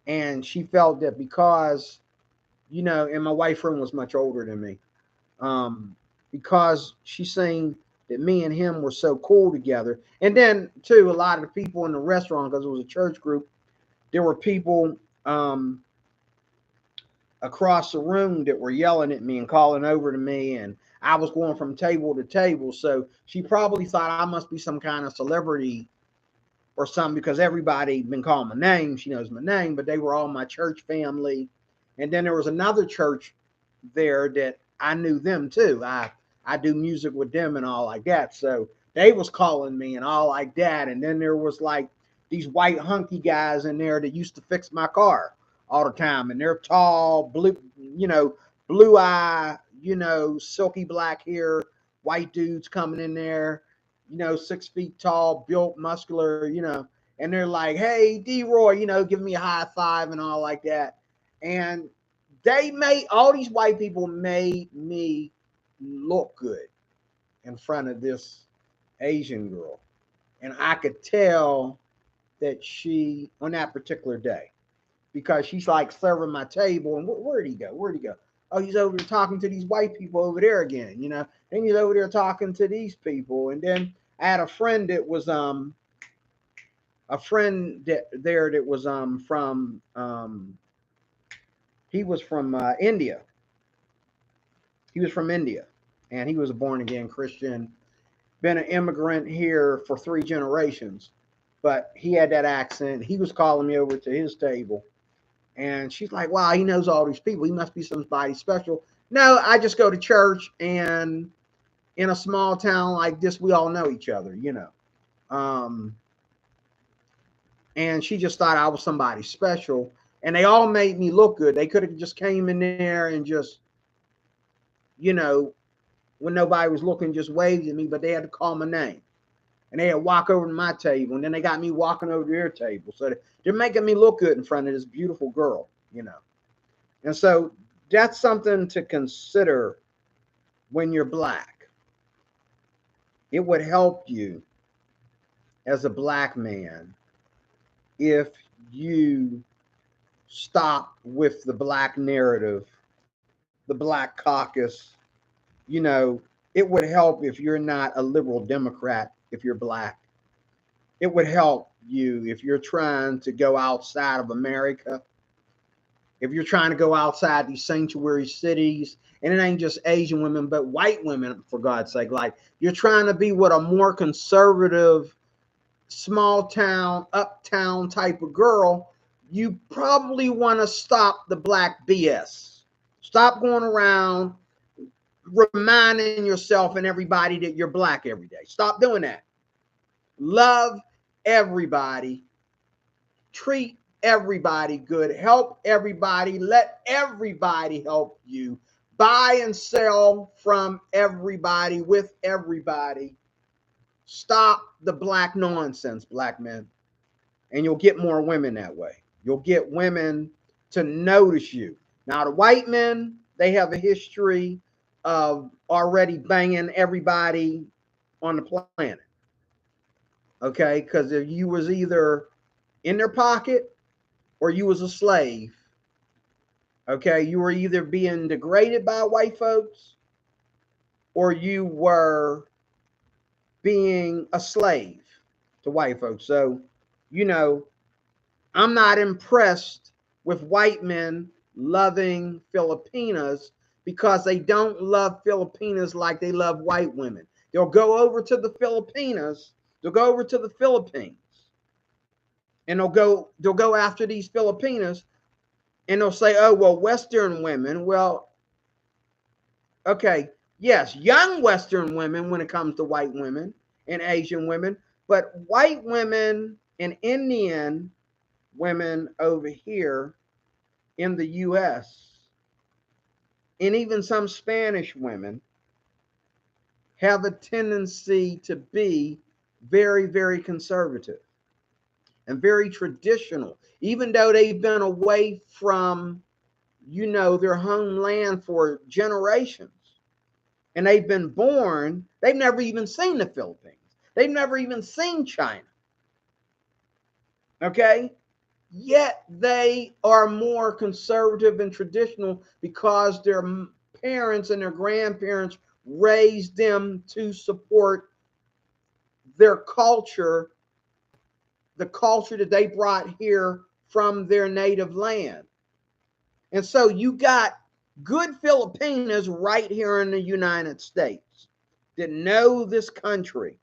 and she felt that because and my white friend was much older than me, because she seen that me and him were so cool together. And then too, a lot of the people in the restaurant, because it was a church group, there were people across the room that were yelling at me and calling over to me, and I was going from table to table. So she probably thought I must be some kind of celebrity or something, because everybody been calling my name. She knows my name, but they were all my church family. And then there was another church there that I knew them too. I do music with them and all like that. So they was calling me and all like that. And then there was like these white hunky guys in there that used to fix my car all the time. And they're tall, blue eye, silky black hair, white dudes coming in there, 6 feet tall, built, muscular, and they're like, "Hey, D Roy," giving me a high five and all like that. And all these white people made me look good in front of this Asian girl. And I could tell that on that particular day, because she's like serving my table, and where'd he go? Where'd he go? Oh, he's over there talking to these white people over there again, Then he's over there talking to these people. And then I had a friend that was from he was from India. He was from India, and he was a born again Christian, been an immigrant here for 3 generations, but he had that accent. He was calling me over to his table, and she's like, "Wow, he knows all these people. He must be somebody special." No, I just go to church, and in a small town like this, we all know each other. Um, and she just thought I was somebody special, and they all made me look good. They could have just came in there and just, when nobody was looking, just waved at me, but they had to call my name. And they had to walk over to my table, and then they got me walking over to their table. So they're making me look good in front of this beautiful girl. And so that's something to consider when you're black. It would help you as a black man if you stop with the black narrative, the black caucus. It would help if you're not a liberal Democrat, if you're black. It would help you if you're trying to go outside of America, if you're trying to go outside these sanctuary cities, and it ain't just Asian women, but white women, for God's sake. Like, you're trying to be what a more conservative small town, uptown type of girl, you probably want to stop the black BS. Stop going around reminding yourself and everybody that you're black every day. Stop doing that. Love everybody. Treat everybody good. Help everybody. Let everybody help you. Buy and sell from everybody, with everybody. Stop the black nonsense, black men. And you'll get more women that way. You'll get women to notice you. Now, the white men, they have a history of already banging everybody on the planet. Okay? Because if you was either in their pocket or you was a slave, okay, you were either being degraded by white folks or you were being a slave to white folks. So, you know, I'm not impressed with white men loving Filipinas because they don't love Filipinas like they love white women. They'll go over to the Filipinas, they'll go over to the Philippines, and they'll go after these Filipinas, and they'll say, oh, well, Western women, well, okay, yes, young Western women when it comes to white women and Asian women, but white women and Indian women over here in the US, and even some Spanish women, have a tendency to be very, very conservative and very traditional, even though they've been away from, you know, their homeland for generations. And they've been born, they've never even seen the Philippines. They've never even seen China. Okay? Yet they are more conservative and traditional because their parents and their grandparents raised them to support their culture, the culture that they brought here from their native land. And so you got good Filipinos right here in the United States that know this country.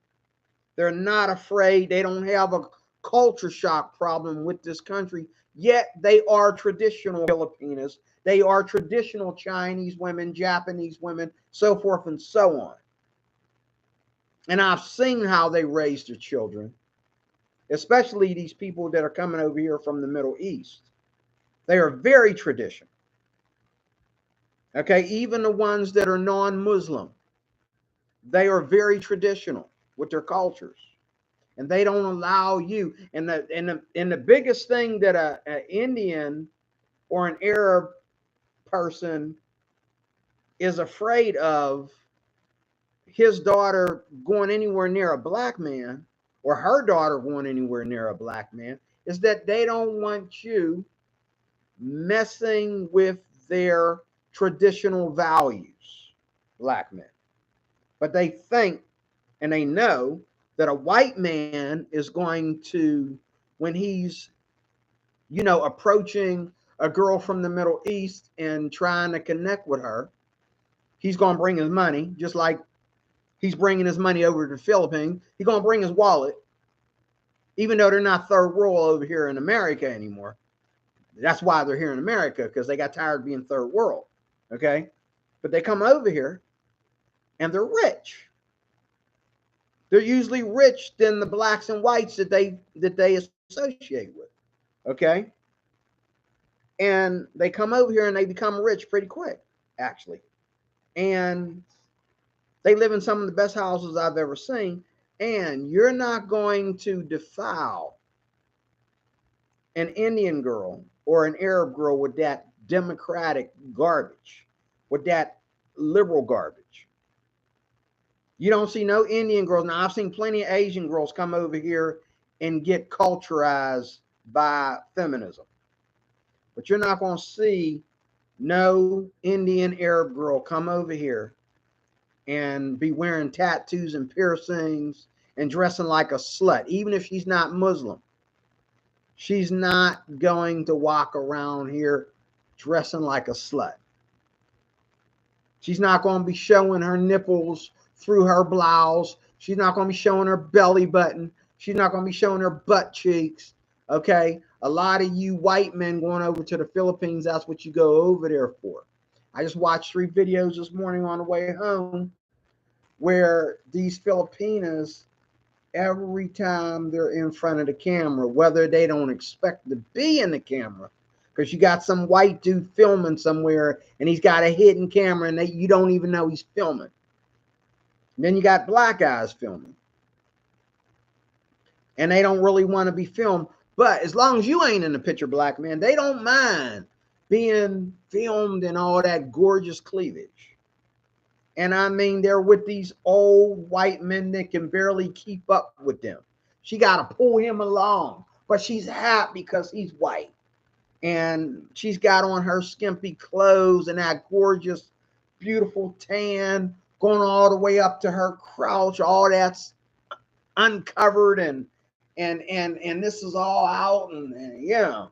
They're not afraid. They don't have a culture shock problem with this country, yet they are traditional Filipinas. They are traditional Chinese women, Japanese women, so forth and so on. And I've seen how they raise their children, especially these people that are coming over here from the Middle East. They are very traditional. Okay, even the ones that are non-Muslim, they are very traditional with their cultures. And they don't allow you. And the biggest thing that an Indian or an Arab person is afraid of his daughter going anywhere near a black man, or her daughter going anywhere near a black man, is that they don't want you messing with their traditional values, black men. But they think and they know that a white man is going to, when he's, you know, approaching a girl from the Middle East and trying to connect with her, he's going to bring his money, just like he's bringing his money over to the Philippines. He's going to bring his wallet, even though they're not third world over here in America anymore. That's why they're here in America, because they got tired of being third world. Okay? But they come over here and they're rich. They're usually rich than the blacks and whites that they associate with. Okay? And they come over here and they become rich pretty quick, actually. And they live in some of the best houses I've ever seen. And you're not going to defile an Indian girl or an Arab girl with that democratic garbage, with that liberal garbage. You don't see no Indian girls. Now, I've seen plenty of Asian girls come over here and get culturized by feminism. But you're not going to see no Indian Arab girl come over here and be wearing tattoos and piercings and dressing like a slut. Even if she's not Muslim, she's not going to walk around here dressing like a slut. She's not going to be showing her nipples through her blouse. She's not going to be showing her belly button. She's not going to be showing her butt cheeks. Okay. A lot of you white men going over to the Philippines, that's what you go over there for. I just watched 3 videos this morning on the way home where these Filipinas, every time they're in front of the camera, whether they don't expect to be in the camera, because you got some white dude filming somewhere and he's got a hidden camera and you don't even know he's filming. And then you got black guys filming and they don't really want to be filmed. But as long as you ain't in the picture, black man, they don't mind being filmed and all that gorgeous cleavage. And I mean, they're with these old white men that can barely keep up with them. She got to pull him along, but she's happy because he's white. And she's got on her skimpy clothes and that gorgeous, beautiful tan going all the way up to her crotch. All that's uncovered and this is all out and yeah.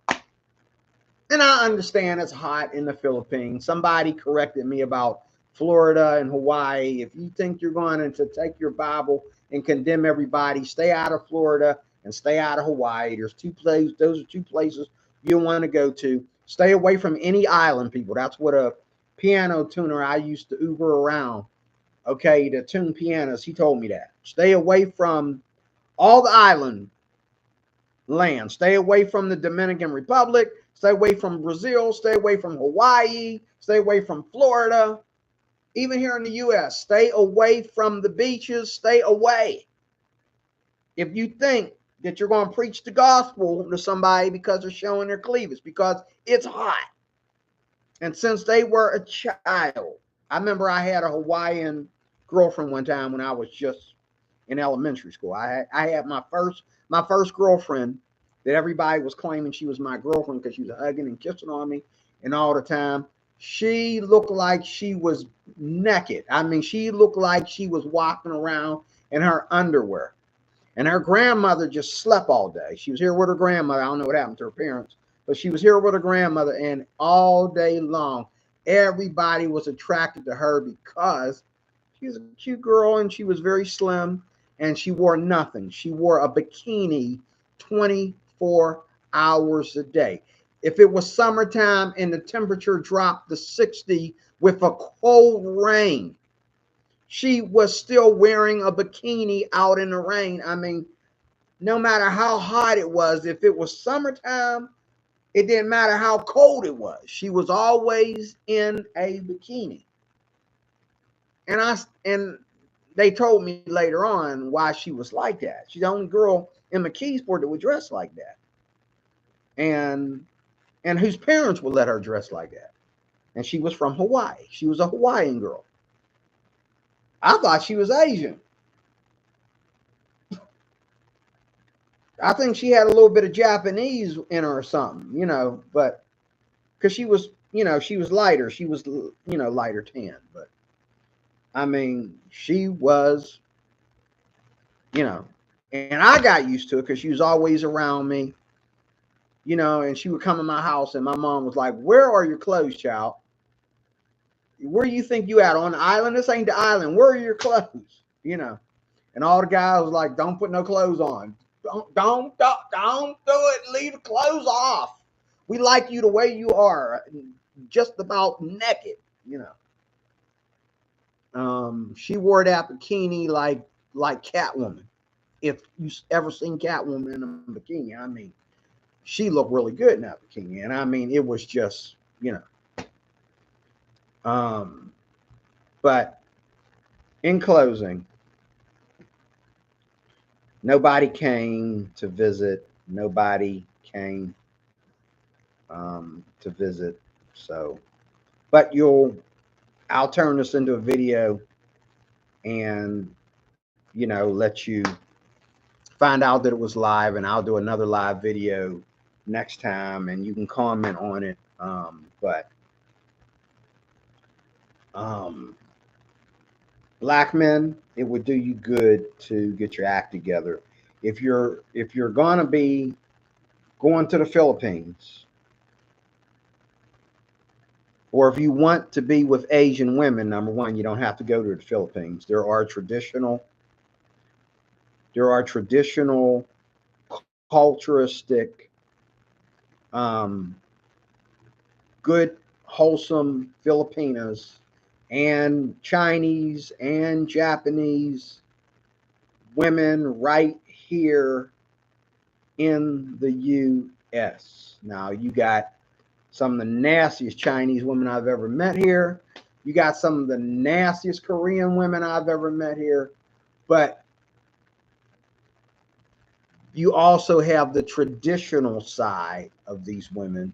And I understand it's hot in the Philippines. Somebody corrected me about Florida and Hawaii. If you think you're going to take your Bible and condemn everybody, stay out of Florida and stay out of Hawaii. There's 2 places. Those are 2 places you want to go to. Stay away from any island people. That's what a piano tuner I used to Uber around, okay, to tune pianos. He told me that. Stay away from all the island land. Stay away from the Dominican Republic. Stay away from Brazil. Stay away from Hawaii. Stay away from Florida. Even here in the U.S., stay away from the beaches. Stay away. If you think that you're going to preach the gospel to somebody because they're showing their cleavage, because it's hot. And since they were a child, I remember I had a Hawaiian girlfriend one time when I was just in elementary school. I had my first girlfriend that everybody was claiming she was my girlfriend because she was hugging and kissing on me and all the time. She looked like she was naked. I mean, she looked like she was walking around in her underwear. And her grandmother just slept all day. She was here with her grandmother. I don't know what happened to her parents, but she was here with her grandmother, and all day long, everybody was attracted to her because she was a cute girl and she was very slim and she wore nothing. She wore a bikini 24 hours a day. If it was summertime and the temperature dropped to 60 with a cold rain, she was still wearing a bikini out in the rain. I mean, no matter how hot it was, if it was summertime, it didn't matter how cold it was. She was always in a bikini. And they told me later on why she was like that. She's the only girl in McKeesport that would dress like that. And whose parents would let her dress like that. And she was from Hawaii. She was a Hawaiian girl. I thought she was Asian. I think she had a little bit of Japanese in her or something, you know, but because she was, you know, she was lighter. She was, you know, lighter tan. But I mean, she was, you know, and I got used to it because she was always around me, you know, and she would come in my house and my mom was like, "Where are your clothes, child? Where do you think you at on the island? This ain't the island. Where are your clothes?" You know, and all the guys was like, "Don't put no clothes on. Don't do it. Leave the clothes off. We like you the way you are, just about naked." You know, she wore that bikini like Catwoman. If you ever seen Catwoman in a bikini, I mean, she looked really good in that bikini, and I mean, it was just, you know. But in closing, nobody came to visit. Nobody came to visit. So, but I'll turn this into a video and, you know, let you find out that it was live, and I'll do another live video next time and you can comment on it. But black men, it would do you good to get your act together. If you're going to be going to the Philippines, or if you want to be with Asian women, number one, you don't have to go to the Philippines. There are traditional There are traditional, culturistic, good, wholesome Filipinas and Chinese and Japanese women right here in the U.S. Now, you got some of the nastiest Chinese women I've ever met here. You got some of the nastiest Korean women I've ever met here. But you also have the traditional side of these women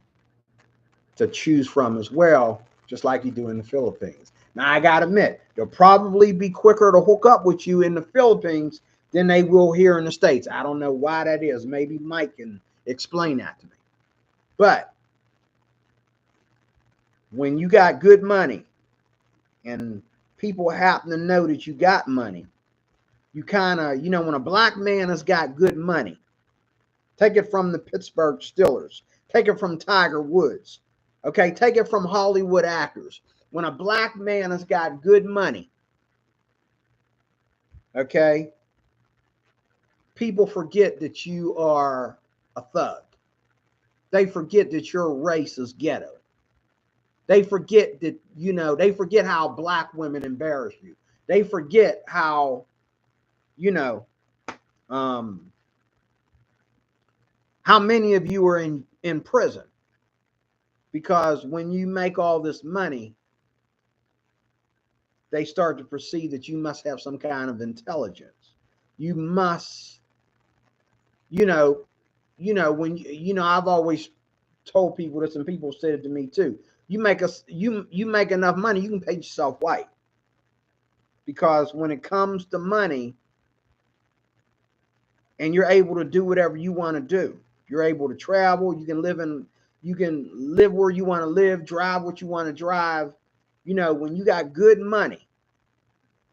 to choose from as well, just like you do in the Philippines. Now, I got to admit, they'll probably be quicker to hook up with you in the Philippines than they will here in the States. I don't know why that is. Maybe Mike can explain that to me. But when you got good money and people happen to know that you got money, you kind of, when a black man has got good money, take it from the Pittsburgh Steelers, take it from Tiger Woods, okay, take it from Hollywood actors. When a black man has got good money, okay, people forget that you are a thug. They forget that your race is ghetto. They forget that, they forget how black women embarrass you. They forget how, how many of you are in prison. Because when you make all this money, they start to perceive that you must have some kind of intelligence. You must, when I've always told people this, and people said it to me too. You make enough money, you can pay yourself white. Because when it comes to money, and you're able to do whatever you want to do, you're able to travel, you can live where you want to live, drive what you want to drive. When you got good money,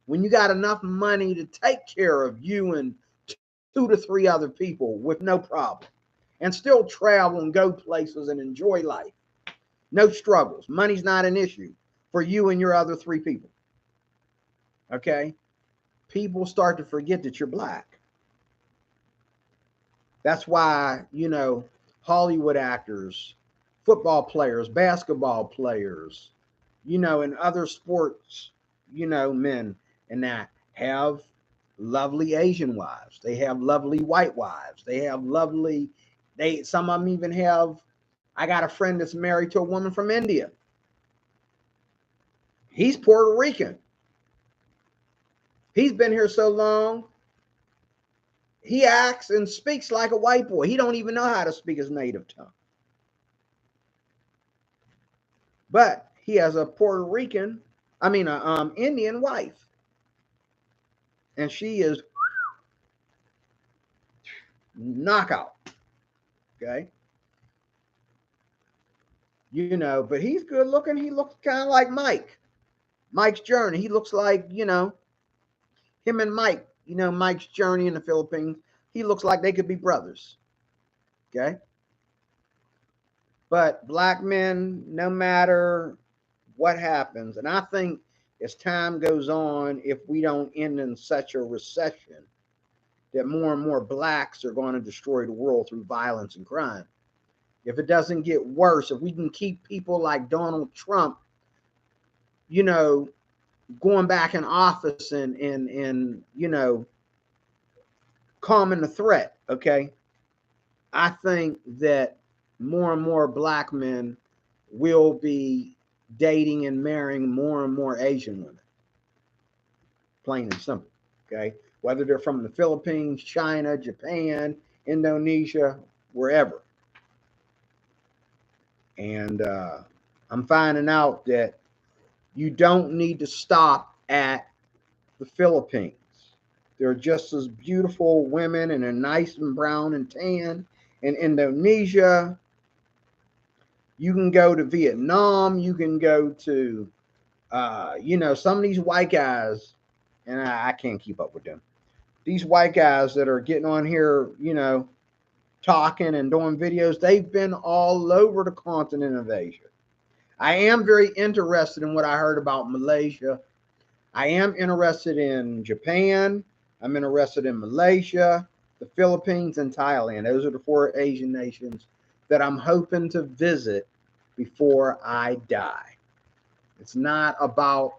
when you got enough money to take care of you and 2 to 3 other people with no problem, and still travel and go places and enjoy life, no struggles. Money's not an issue for you and your other 3 people. Okay? People start to forget that you're black. That's why, Hollywood actors, football players, basketball players, and other sports, men and that have lovely Asian wives. They have lovely white wives. They have some of them even have, I got a friend that's married to a woman from India. He's Puerto Rican. He's been here so long, he acts and speaks like a white boy. He don't even know how to speak his native tongue. But he has a Indian wife. And she is knockout. Okay. But he's good looking. He looks kind of like Mike's Journey. He looks like, him and Mike, Mike's Journey in the Philippines. He looks like they could be brothers. Okay. But black men, no matter what happens, and I think as time goes on, if we don't end in such a recession, that more and more blacks are going to destroy the world through violence and crime. If it doesn't get worse, if we can keep people like Donald Trump, going back in office and calming the threat, okay, I think that more and more black men will be dating and marrying more and more Asian women. Plain and simple, okay? Whether they're from the Philippines, China, Japan, Indonesia, wherever. And I'm finding out that you don't need to stop at the Philippines. They're just as beautiful women, and they're nice and brown and tan in Indonesia. You can go to Vietnam. You can go to, some of these white guys, and I can't keep up with them. These white guys that are getting on here, talking and doing videos, they've been all over the continent of Asia. I am very interested in what I heard about Malaysia. I am interested in Japan. I'm interested in Malaysia, the Philippines, and Thailand. Those are the 4 Asian nations that I'm hoping to visit before I die. It's not about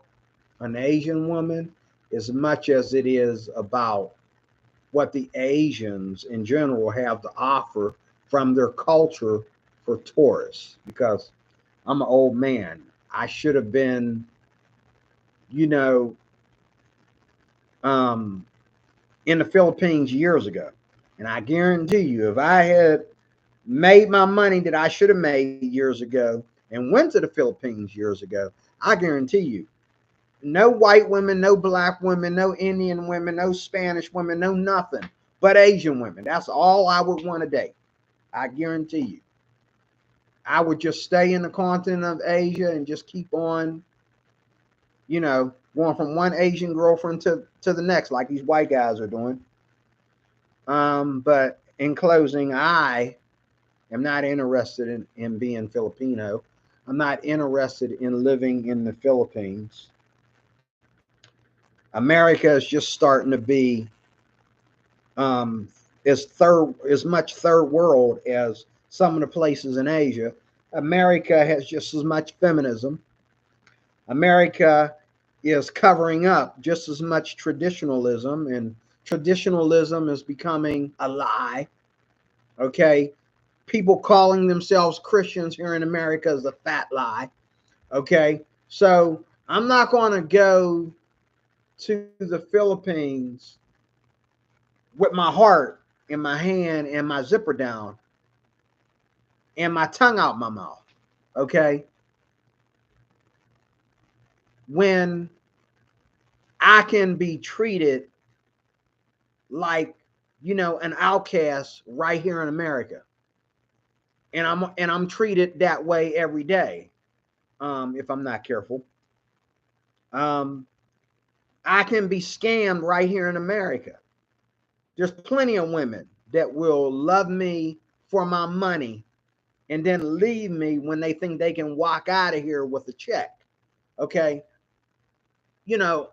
an Asian woman as much as it is about what the Asians in general have to offer from their culture for tourists. Because I'm an old man. I should have been, you know, um, in the Philippines years ago. And I guarantee you, if I had made my money that I should have made years ago and went to the Philippines years ago, I guarantee you, no white women, no black women, no Indian women, no Spanish women, no nothing but Asian women. That's all I would want to date. I guarantee you. I would just stay in the continent of Asia and just keep on, going from one Asian girlfriend to the next, like these white guys are doing. But in closing, I am not interested in being Filipino. I'm not interested in living in the Philippines. America is just starting to be um, as much third world as some of the places in Asia. America has just as much feminism. America is covering up just as much traditionalism, and traditionalism is becoming a lie. Okay, people calling themselves Christians here in America is a fat lie. Okay, so I'm not going to go to the Philippines with my heart in my hand and my zipper down and my tongue out my mouth. Okay, when I can be treated like, an outcast right here in America, and I'm treated that way every day. If I'm not careful, um, I can be scammed right here in America. There's plenty of women that will love me for my money and then leave me when they think they can walk out of here with a check. Okay, you know,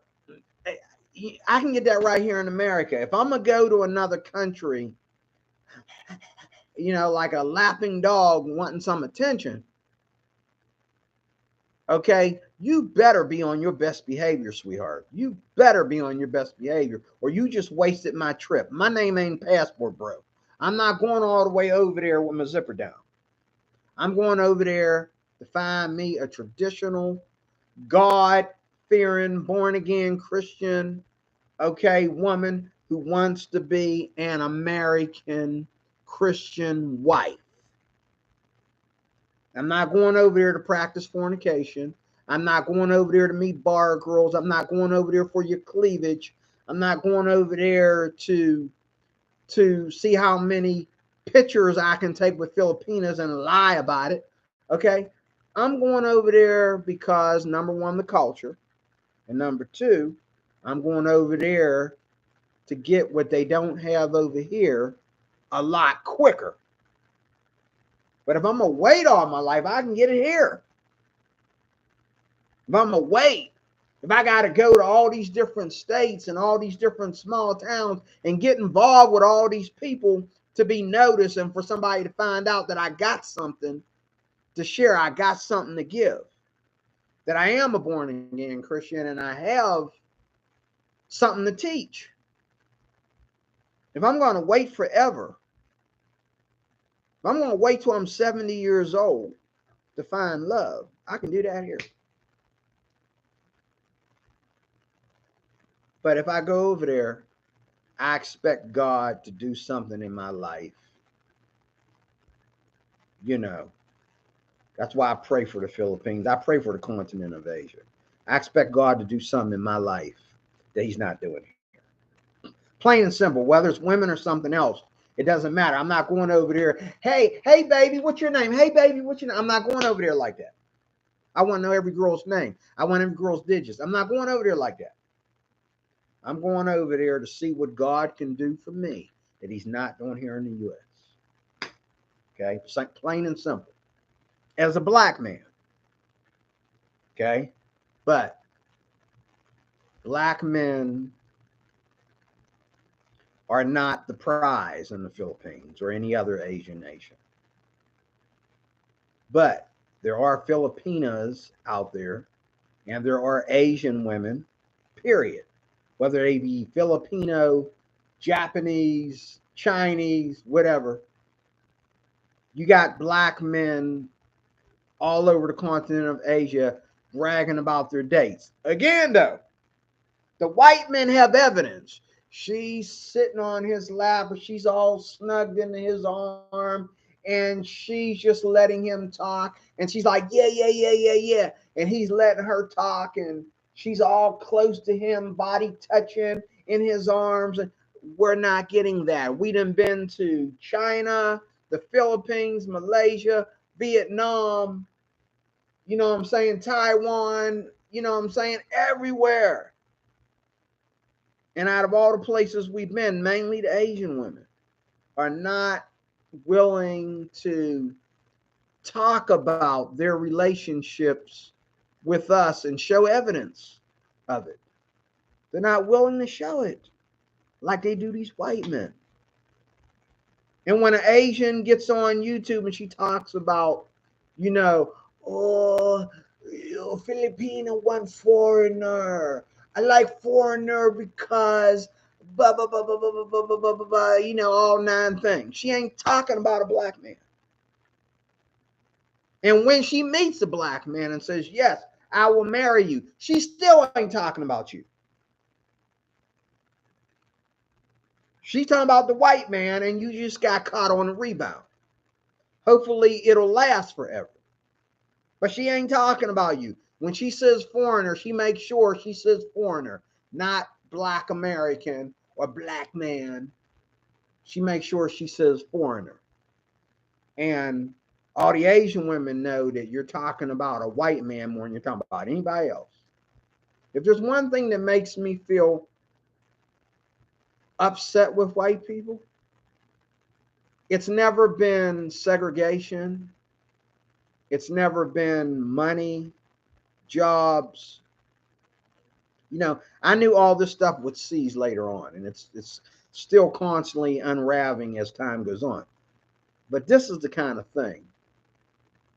I can get that right here in America. If I'm gonna go to another country, like a lapping dog wanting some attention, okay, you better be on your best behavior, sweetheart. You better be on your best behavior, or you just wasted my trip. My name ain't Passport Bro. I'm not going all the way over there with my zipper down. I'm going over there to find me a traditional, God fearing, born again Christian, okay, woman who wants to be an American Christian wife. I'm not going over there to practice fornication. I'm not going over there to meet bar girls. I'm not going over there for your cleavage. I'm not going over there to see how many pictures I can take with Filipinas and lie about it. Okay? I'm going over there because number one, the culture, and number two, I'm going over there to get what they don't have over here a lot quicker. But if I'm gonna wait all my life, I can get it here. If I'm gonna wait, if I gotta go to all these different states and all these different small towns and get involved with all these people to be noticed and for somebody to find out that I got something to share, I got something to give, that I am a born again Christian and I have something to teach. If I'm gonna wait forever, if I'm gonna wait till I'm 70 years old to find love, I can do that here. But if I go over there, I expect God to do something in my life. You know, that's why I pray for the Philippines. I pray for the continent of Asia. I expect God to do something in my life that He's not doing here. Plain and simple, whether it's women or something else, it doesn't matter. I'm not going over there, hey, baby, what's your name? Hey, baby, what's your name? I'm not going over there like that. I want to know every girl's name. I want every girl's digits. I'm not going over there like that. I'm going over there to see what God can do for me that He's not doing here in the U.S. Okay, plain and simple. As a black man, okay, but black men are not the prize in the Philippines or any other Asian nation. But there are Filipinas out there, and there are Asian women, period. Whether they be Filipino, Japanese, Chinese, whatever. You got black men all over the continent of Asia bragging about their dates. Again, though, the white men have evidence. She's sitting on his lap, but she's all snugged into his arm, and she's just letting him talk. And she's like, yeah, yeah, yeah, yeah, yeah. And he's letting her talk, and she's all close to him, body touching in his arms. And we're not getting that. We done been to China, the Philippines, Malaysia, Vietnam, you know what I'm saying, Taiwan, you know what I'm saying, everywhere. And out of all the places we've been, mainly the Asian women are not willing to talk about their relationships with us and show evidence of it. They're not willing to show it like they do these white men. And when an Asian gets on YouTube and she talks about, you know, oh, Filipino one foreigner. I like foreigner because blah, blah, blah, blah, blah, blah, blah, blah, blah, blah, you know, all 9 things. She ain't talking about a black man. And when she meets a black man and says, yes, I will marry you, she still ain't talking about you. She's talking about the white man, and you just got caught on the rebound. Hopefully it'll last forever. But she ain't talking about you. When she says foreigner, she makes sure she says foreigner, not black American or black man. She makes sure she says foreigner. And all the Asian women know that you're talking about a white man more than you're talking about anybody else. If there's one thing that makes me feel upset with white people, it's never been segregation. It's never been money, jobs. You know, I knew all this stuff would cease later on, and it's still constantly unraveling as time goes on. But this is the kind of thing.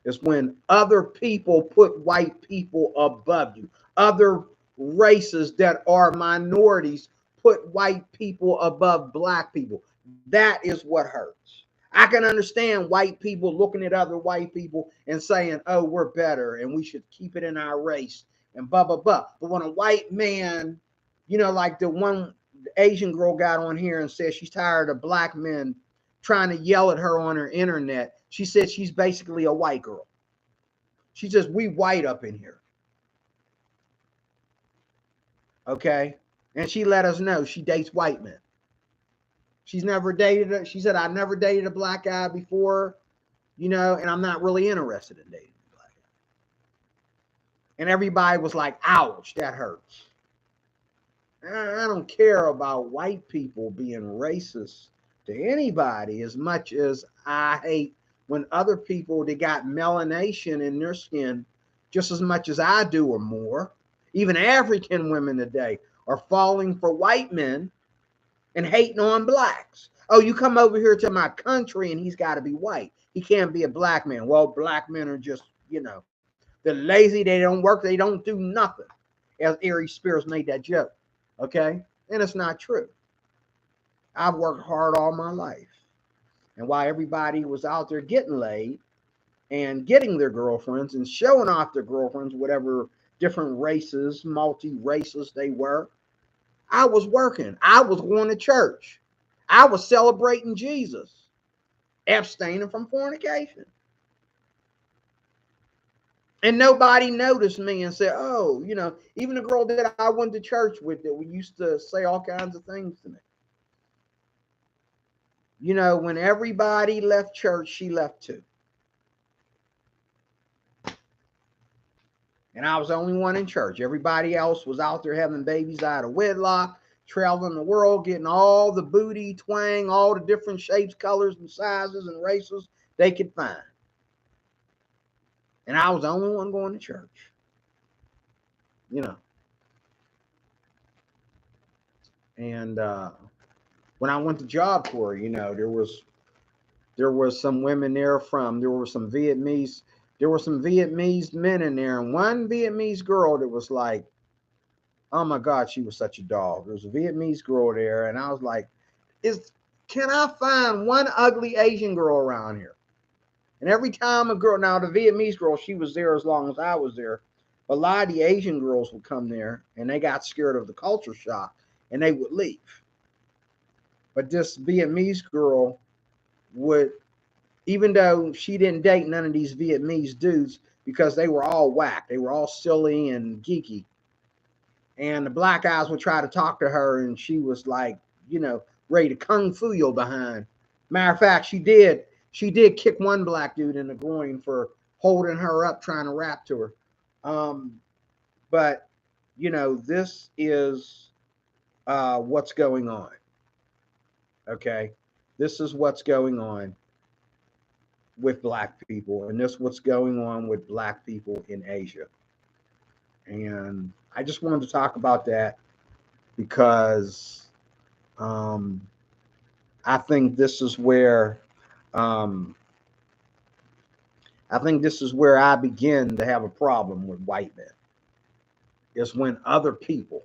Is when other people put white people above you. Other races that are minorities put white people above black people. That is what hurts. I can understand white people looking at other white people and saying, oh, we're better and we should keep it in our race and blah, blah, blah. But when a white man, you know, like the one Asian girl got on here and said she's tired of black men trying to yell at her on her internet, she said she's basically a white girl. She says, we white up in here. Okay? And she let us know she dates white men. She's never dated, she said, I never dated a black guy before, you know, and I'm not really interested in dating a black guy. And everybody was like, ouch, that hurts. I don't care about white people being racist to anybody as much as I hate when other people, they got melanation in their skin just as much as I do or more. Even African women today are falling for white men and hating on blacks. Oh, you come over here to my country and he's got to be white. He can't be a black man. Well, black men are just, you know, they're lazy. They don't work. They don't do nothing. As Aries Spears made that joke. Okay? And it's not true. I've worked hard all my life. And while everybody was out there getting laid and getting their girlfriends and showing off their girlfriends, whatever different races, multi-races they were, I was working. I was going to church. I was celebrating Jesus, abstaining from fornication. And nobody noticed me and said, oh, you know, even the girl that I went to church with that we used to say all kinds of things to me. You know, when everybody left church, she left too. And I was the only one in church. Everybody else was out there having babies out of wedlock, traveling the world, getting all the booty twang, all the different shapes, colors, and sizes and races they could find. And I was the only one going to church. You know. And when I went to Job Corps, you know, there was some women there there were some Vietnamese men in there, and one Vietnamese girl that was like, oh my God, she was such a dog. There was a Vietnamese girl there, and I was like, can I find one ugly Asian girl around here? And every time a girl, now the Vietnamese girl, she was there as long as I was there. But a lot of the Asian girls would come there and they got scared of the culture shock and they would leave. But this Vietnamese girl would, even though she didn't date none of these Vietnamese dudes because they were all whack, they were all silly and geeky. And the black guys would try to talk to her and she was like, you know, ready to kung fu your behind. Matter of fact, she did kick one black dude in the groin for holding her up, trying to rap to her. But, you know, this is what's going on. Okay. This is what's going on with black people. And this is what's going on with black people in Asia. And I just wanted to talk about that because I think this is where I begin to have a problem with white men. Is when other people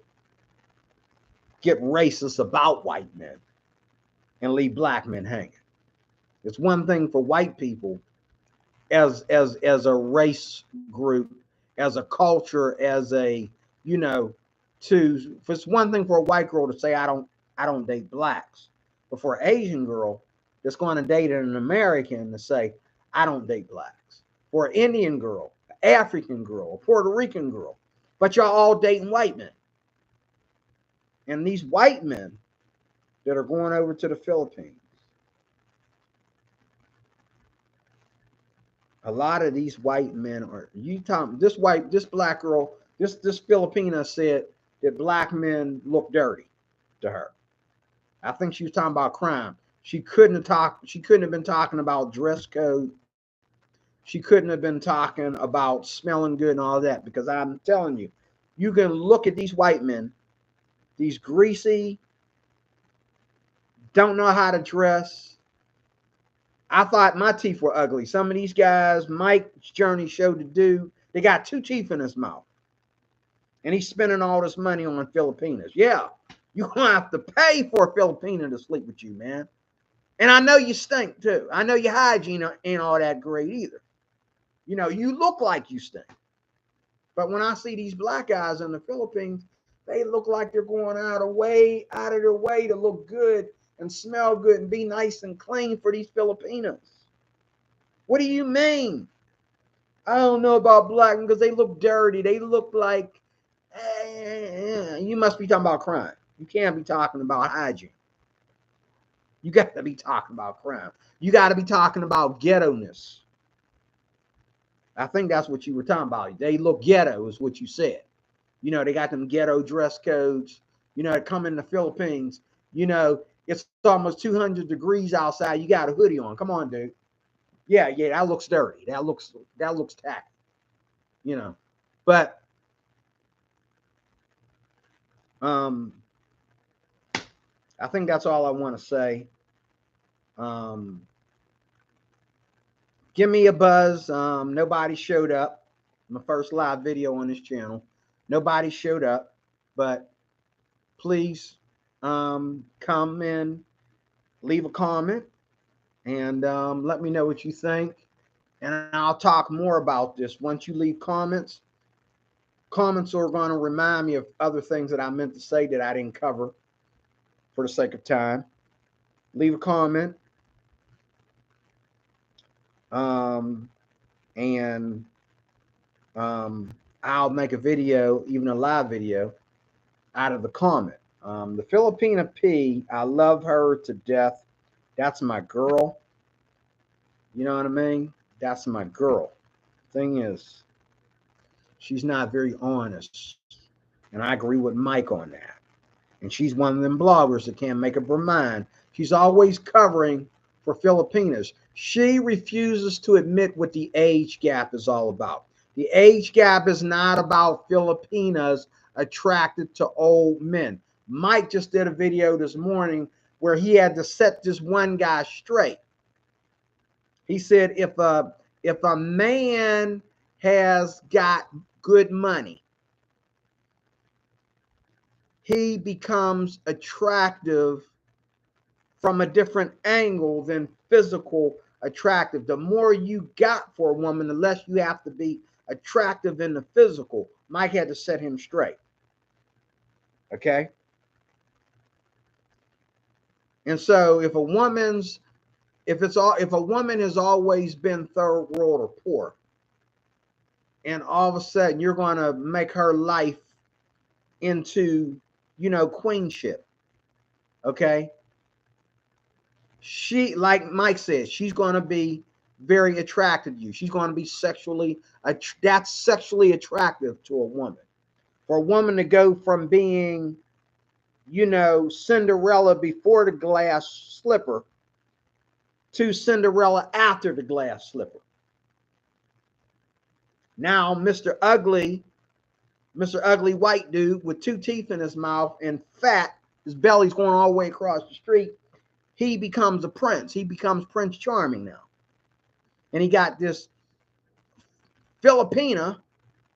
get racist about white men and leave black men hanging. It's one thing for white people as a race group, as a culture, as a, you know, it's one thing for a white girl to say I don't date blacks. But for an Asian girl that's going to date an American to say I don't date blacks. For an Indian girl, an African girl, a Puerto Rican girl, but y'all all dating white men. And these white men that are going over to the Philippines, a lot of these white men are, this black girl, this Filipina said that black men look dirty to her. I think she was talking about crime. She couldn't have been talking about dress code. She couldn't have been talking about smelling good and all that, because I'm telling you, you can look at these white men, these greasy, don't know how to dress. I thought my teeth were ugly. Some of these guys, Mike's Journey showed the dude, they got 2 teeth in his mouth. And he's spending all this money on Filipinas. Yeah, you're going to have to pay for a Filipina to sleep with you, man. And I know you stink too. I know your hygiene ain't all that great either. You know, you look like you stink. But when I see these black guys in the Philippines, they look like they're going out of their way to look good and smell good and be nice and clean for these Filipinos. What do you mean? I don't know about black because they look dirty. They look like, you must be talking about crime. You can't be talking about hygiene. You got to be talking about crime. You got to be talking about ghetto-ness. I think that's what you were talking about. They look ghetto is what you said. You know, they got them ghetto dress codes. You know, that come in the Philippines. You know, it's almost 200 degrees outside. You got a hoodie on. Come on, dude. Yeah, that looks dirty. That looks tacky. You know, but I think that's all I want to say. Give me a buzz. Nobody showed up. My first live video on this channel. Nobody showed up, but please come and leave a comment and let me know what you think. And I'll talk more about this. Once you leave comments are going to remind me of other things that I meant to say that I didn't cover for the sake of time. Leave a comment. And I'll make a video, even a live video, out of the comment. The Filipina P, I love her to death. That's my girl. You know what I mean? That's my girl. Thing is, she's not very honest. And I agree with Mike on that. And she's one of them bloggers that can't make up her mind. She's always covering for Filipinas. She refuses to admit what the age gap is all about. The age gap is not about Filipinas attracted to old men. Mike just did a video this morning where he had to set this one guy straight. He said, if a man has got good money, he becomes attractive from a different angle than physical attractive. The more you got for a woman, the less you have to be attractive in the physical. Mike had to set him straight. Okay. And so if a woman has always been third world or poor, and all of a sudden you're going to make her life into, queenship. Okay. She, like Mike said, she's going to be very attracted to you. She's going to be that's sexually attractive to a woman. For a woman to go from being, Cinderella before the glass slipper to Cinderella after the glass slipper. Now, Mr. Ugly white dude with 2 teeth in his mouth and fat, his belly's going all the way across the street. He becomes a prince. He becomes Prince Charming now. And he got this Filipina,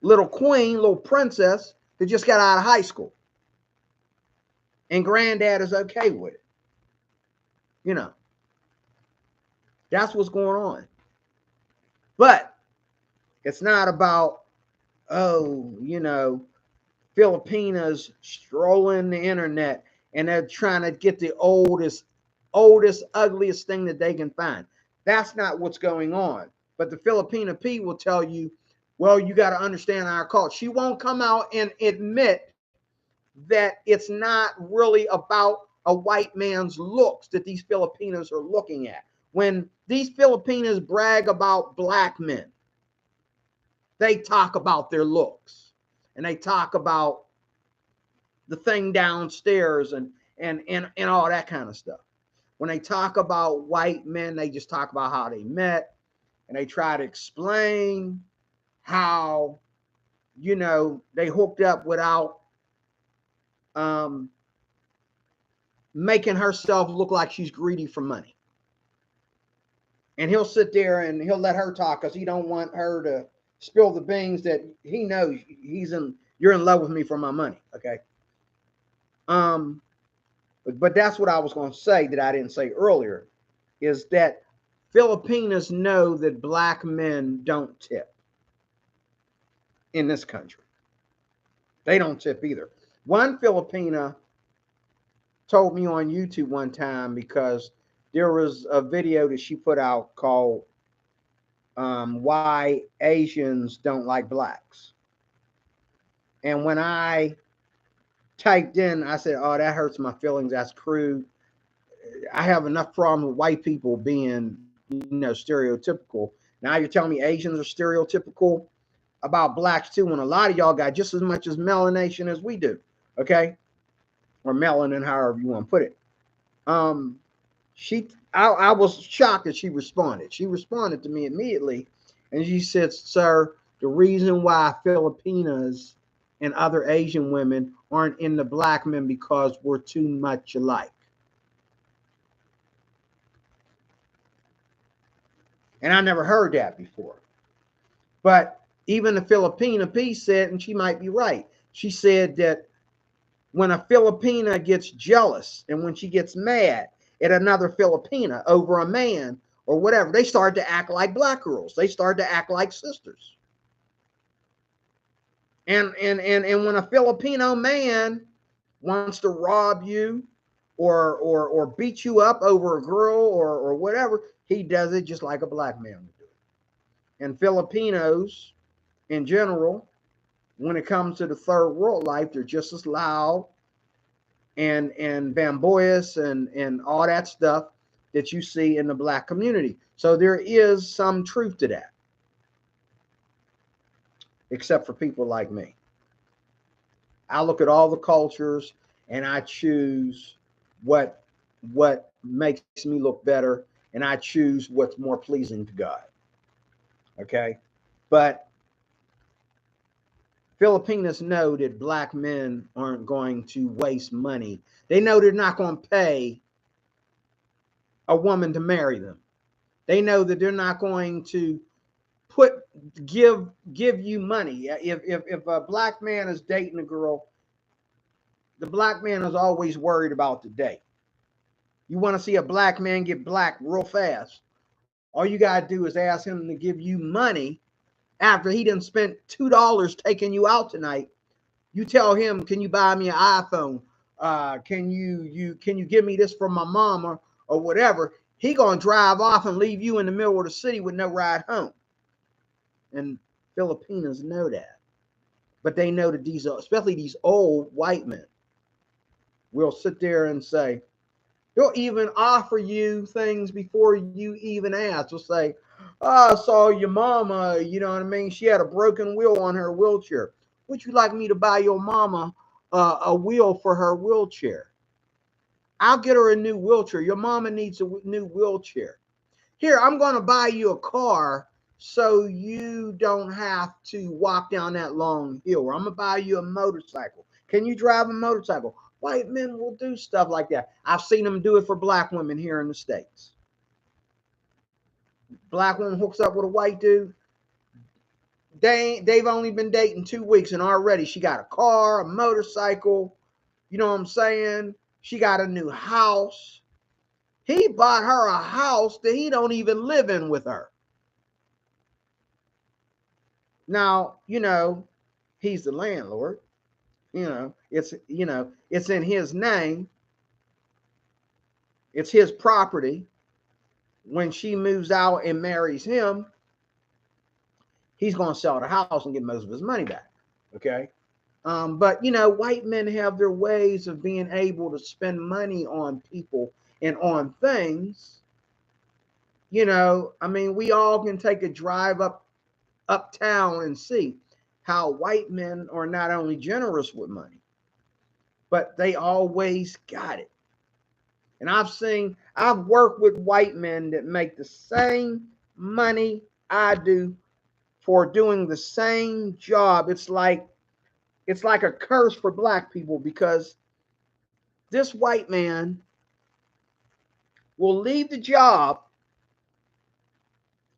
little queen, little princess that just got out of high school. And granddad is okay with it. That's what's going on. But it's not about, Filipinas strolling the internet and they're trying to get the oldest, ugliest thing that they can find. That's not what's going on. But the Filipina P will tell you, well, you got to understand our culture. She won't come out and admit that it's not really about a white man's looks that these Filipinos are looking at. When these Filipinas brag about black men, they talk about their looks and they talk about the thing downstairs and all that kind of stuff. When they talk about white men, they just talk about how they met and they try to explain how, they hooked up without making herself look like she's greedy for money. And he'll sit there and he'll let her talk because he don't want her to spill the beans that he knows you're in love with me for my money. Okay. But that's what I was going to say that I didn't say earlier, is that Filipinas know that black men don't tip in this country. They don't tip either. One Filipina told me on YouTube one time, because there was a video that she put out called Why Asians Don't Like Blacks. And when I typed in, I said, oh, that hurts my feelings. That's crude. I have enough problem with white people being, stereotypical. Now you're telling me Asians are stereotypical about blacks too, when a lot of y'all got just as much as melanation as we do. Okay. Or melanin, however you want to put it. I was shocked that she responded. She responded to me immediately, and she said, sir, the reason why Filipinas and other Asian women aren't into black men because we're too much alike. And I never heard that before. But even the Filipina P said, and she might be right, she said that when a Filipina gets jealous and when she gets mad at another Filipina over a man or whatever, they start to act like black girls. They start to act like sisters. And when a Filipino man wants to rob you or beat you up over a girl or whatever, he does it just like a black man would do it. And Filipinos in general, when it comes to the third world life, they're just as loud and bamboyous and all that stuff that you see in the black community. So there is some truth to that, except for people like me. I look at all the cultures and I choose what makes me look better, and I choose what's more pleasing to God. Okay? But Filipinos know that black men aren't going to waste money. They know they're not going to pay a woman to marry them. They know that they're not going to give you money. If a black man is dating a girl, the black man is always worried about the date. You want to see a black man get black real fast, all you gotta do is ask him to give you money after he done spent $2 taking you out tonight. You tell him, can you buy me an iPhone? Can you give me this from my mama or whatever? He gonna drive off and leave you in the middle of the city with no ride home. And Filipinos know that. But they know that these, especially these old white men, will sit there and say, they'll even offer you things before you even ask. They'll say, oh, I saw your mama, you know what I mean? She had a broken wheel on her wheelchair. Would you like me to buy your mama a wheel for her wheelchair? I'll get her a new wheelchair. Your mama needs a new wheelchair. Here, I'm going to buy you a car so you don't have to walk down that long hill. Or I'm going to buy you a motorcycle. Can you drive a motorcycle? White men will do stuff like that. I've seen them do it for black women here in the States. Black woman hooks up with a white dude. They've only been dating 2 weeks and already she got a car, a motorcycle. You know what I'm saying? She got a new house. He bought her a house that he don't even live in with her. Now, he's the landlord. It's in his name. It's his property. When she moves out and marries him, he's going to sell the house and get most of his money back. Okay. But white men have their ways of being able to spend money on people and on things. We all can take a drive uptown and see how white men are not only generous with money, but they always got it. And I've worked with white men that make the same money I do for doing the same job. It's like a curse for black people, because this white man will leave the job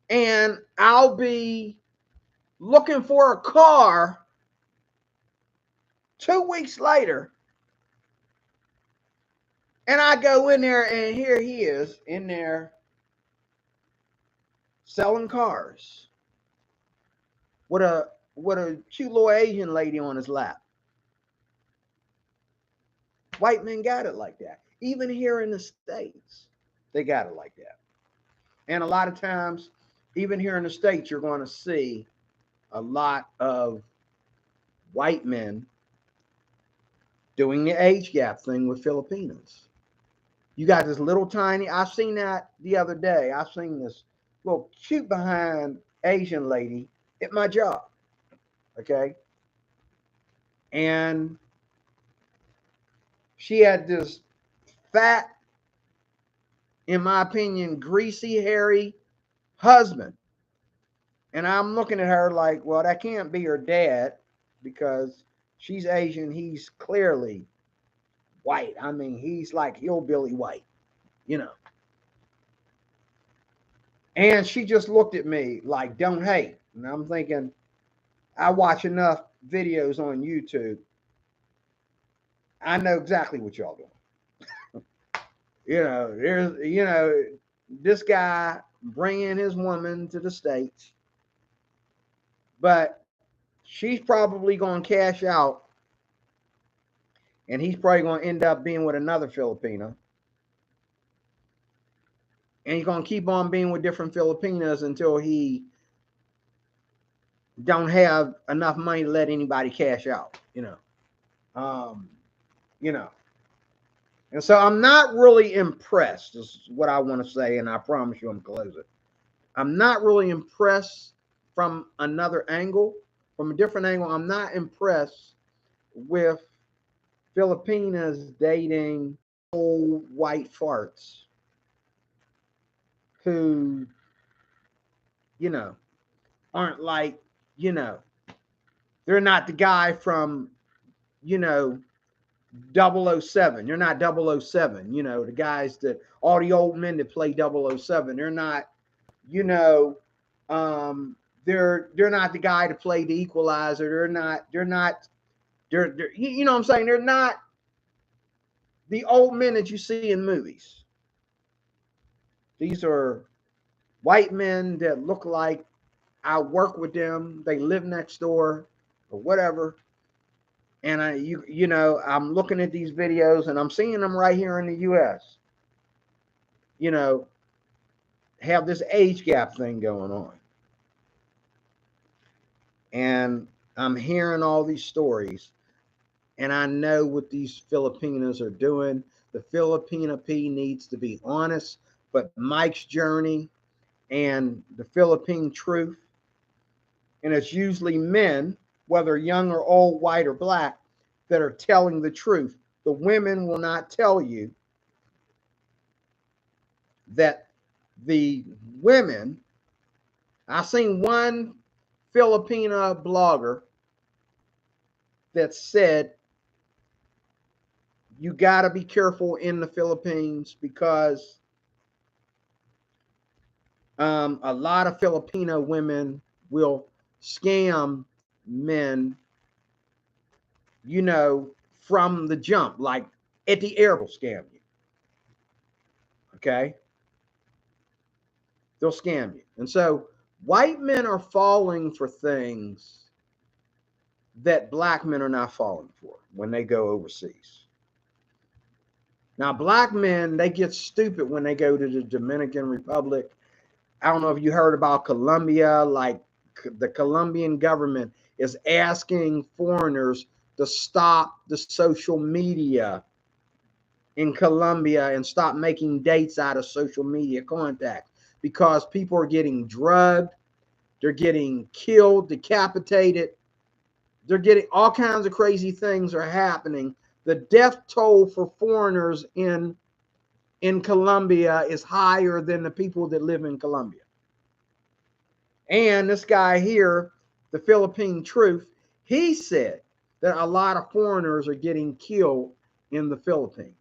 and I'll be looking for a car 2 weeks later. And I go in there and here he is in there selling cars with a cute little Asian lady on his lap. White men got it like that. Even here in the States, they got it like that. And a lot of times, even here in the States, you're going to see a lot of white men doing the age gap thing with Filipinos. You got this little tiny, I've seen that the other day. I've seen this little cute behind Asian lady at my job. Okay. And she had this fat, in my opinion, greasy, hairy husband. And I'm looking at her like, well, that can't be her dad, because she's Asian. He's clearly white. I mean, he's like hillbilly white, And she just looked at me like, don't hate. And I'm thinking, I watch enough videos on YouTube. I know exactly what y'all doing. This guy bringing his woman to the States, but she's probably going to cash out, and he's probably going to end up being with another Filipino. And he's going to keep on being with different Filipinos until he don't have enough money to let anybody cash out, And so I'm not really impressed, is what I want to say, and I promise you I'm closing. I'm not really impressed from another angle, from a different angle. I'm not impressed with Filipinas dating old white farts who, aren't like, they're not the guy from, 007. They're not 007. You know, the guys that all the old men that play 007. They're not, you know, they're not the guy to play the equalizer. They're you know what I'm saying? They're not the old men that you see in movies. These are white men that look like I work with them. They live next door or whatever. And you know, I'm looking at these videos and I'm seeing them right here in the US. You know, have this age gap thing going on. And I'm hearing all these stories, and I know what these Filipinos are doing. The Filipino P needs to be honest, but Mike's Journey and the Philippine Truth, and it's usually men, whether young or old, white or black, that are telling the truth. The women will not tell you that the women, I seen one Filipina blogger that said you got to be careful in the Philippines because a lot of Filipino women will scam men, you know, from the jump, like at the airport, scam you. Okay. They'll scam you. And so white men are falling for things that black men are not falling for when they go overseas. Now, black men, they get stupid when they go to the Dominican Republic. I don't know if you heard about Colombia, like the Colombian government is asking foreigners to stop the social media in Colombia and stop making dates out of social media contacts because people are getting drugged, they're getting killed, decapitated, they're getting all kinds of crazy things are happening. The death toll for foreigners in Colombia is higher than the people that live in Colombia. And this guy here, the Philippine Truth, he said that a lot of foreigners are getting killed in the Philippines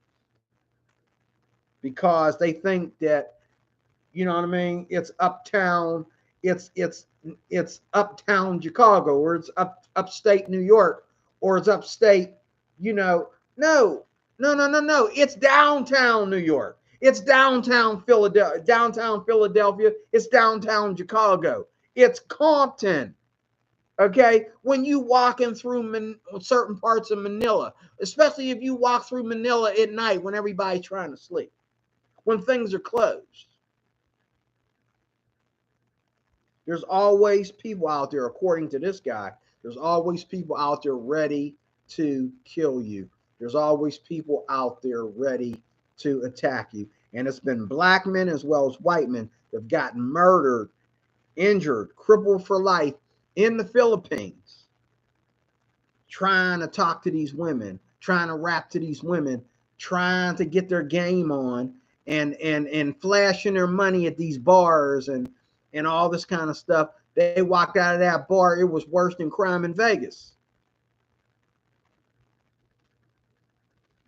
because they think that, you know what I mean, it's uptown, it's uptown Chicago, or it's upstate New York, or it's upstate, you know. No, it's downtown New York, it's downtown Philadelphia, it's downtown Chicago, it's Compton. Okay, when you walking through certain parts of Manila, especially if you walk through Manila at night when everybody's trying to sleep, when things are closed, there's always people out there, according to this guy, there's always people out there ready to kill you. There's always people out there ready to attack you. And it's been black men as well as white men that have gotten murdered, injured, crippled for life in the Philippines, trying to talk to these women, trying to rap to these women, trying to get their game on, and flashing their money at these bars and all this kind of stuff. They walked out of that bar, it was worse than crime in Vegas.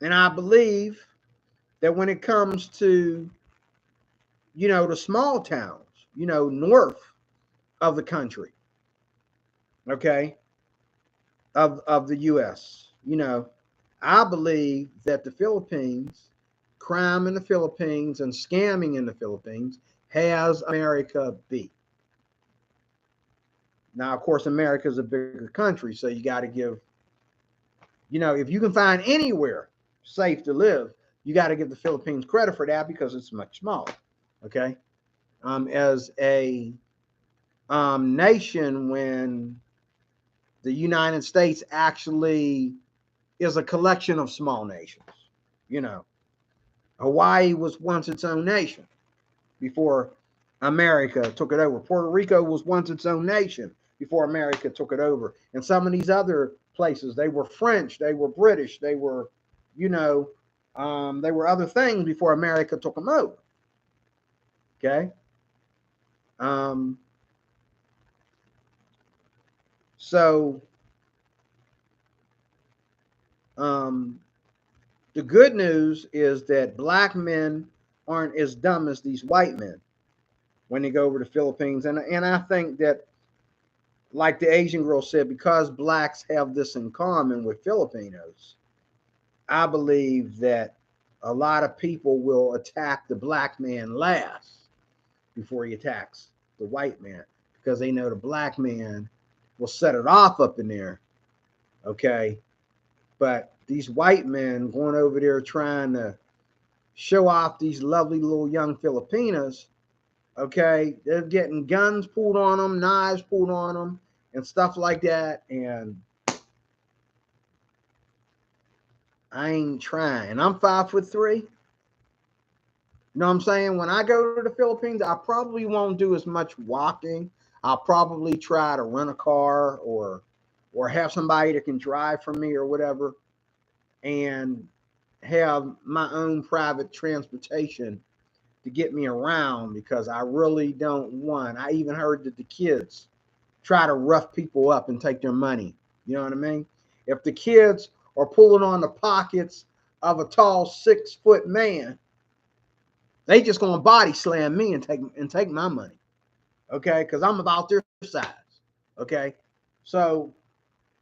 And I believe that when it comes to, you know, the small towns, you know, north of the country, okay, of the US, you know, I believe that the Philippines, crime in the Philippines and scamming in the Philippines has America beat. Now, of course, America is a bigger country, so you got to give, you know, if you can find anywhere safe to live, you got to give the Philippines credit for that because it's much smaller. Okay, as a nation, when the United States actually is a collection of small nations, you know, Hawaii was once its own nation before America took it over. Puerto Rico was once its own nation before America took it over. And some of these other places, they were French, they were British, they were, you know, they were other things before America took them over. Okay. Um, so, um, The good news is that black men aren't as dumb as these white men when they go over to the Philippines. And I think that, like the Asian girl said, because blacks have this in common with Filipinos, I believe that a lot of people will attack the black man last before he attacks the white man, because they know the black man will set it off up in there. Okay. But these white men going over there trying to show off these lovely little young Filipinas, okay, they're getting guns pulled on them, knives pulled on them, and stuff like that. And I ain't trying. I'm 5'3". You know what I'm saying? When I go to the Philippines, I probably won't do as much walking. I'll probably try to rent a car or have somebody that can drive for me or whatever, and have my own private transportation to get me around, because I really don't want. I even heard that the kids try to rough people up and take their money. You know what I mean? If the kids are pulling on the pockets of a tall 6-foot man, they just gonna body slam me and take my money. Okay, because I'm about their size. Okay, so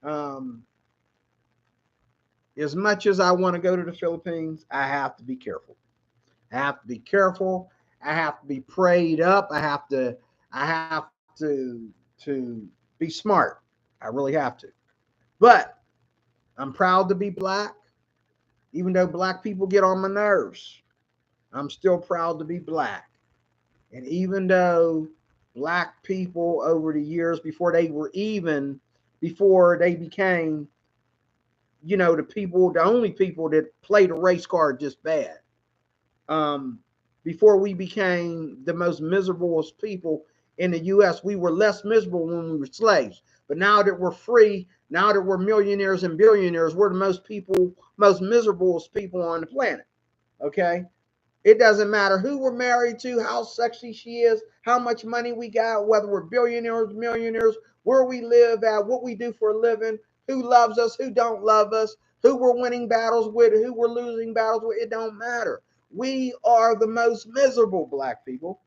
um, as much as I want to go to the Philippines, I have to be careful. I have to be careful. I have to be prayed up. I have to be smart. I really have to. But I'm proud to be black, even though black people get on my nerves. I'm still proud to be black. And even though black people over the years, before they became, the only people that played the race card just bad. Um, Before we became the most miserable people in the U.S., we were less miserable when we were slaves. But now that we're free, now that we're millionaires and billionaires, we're the most miserable people on the planet. Okay, it doesn't matter who we're married to, how sexy she is, how much money we got, whether we're billionaires, millionaires, where we live at, what we do for a living, who loves us, who don't love us, who we're winning battles with, who we're losing battles with. It don't matter. We are the most miserable black people.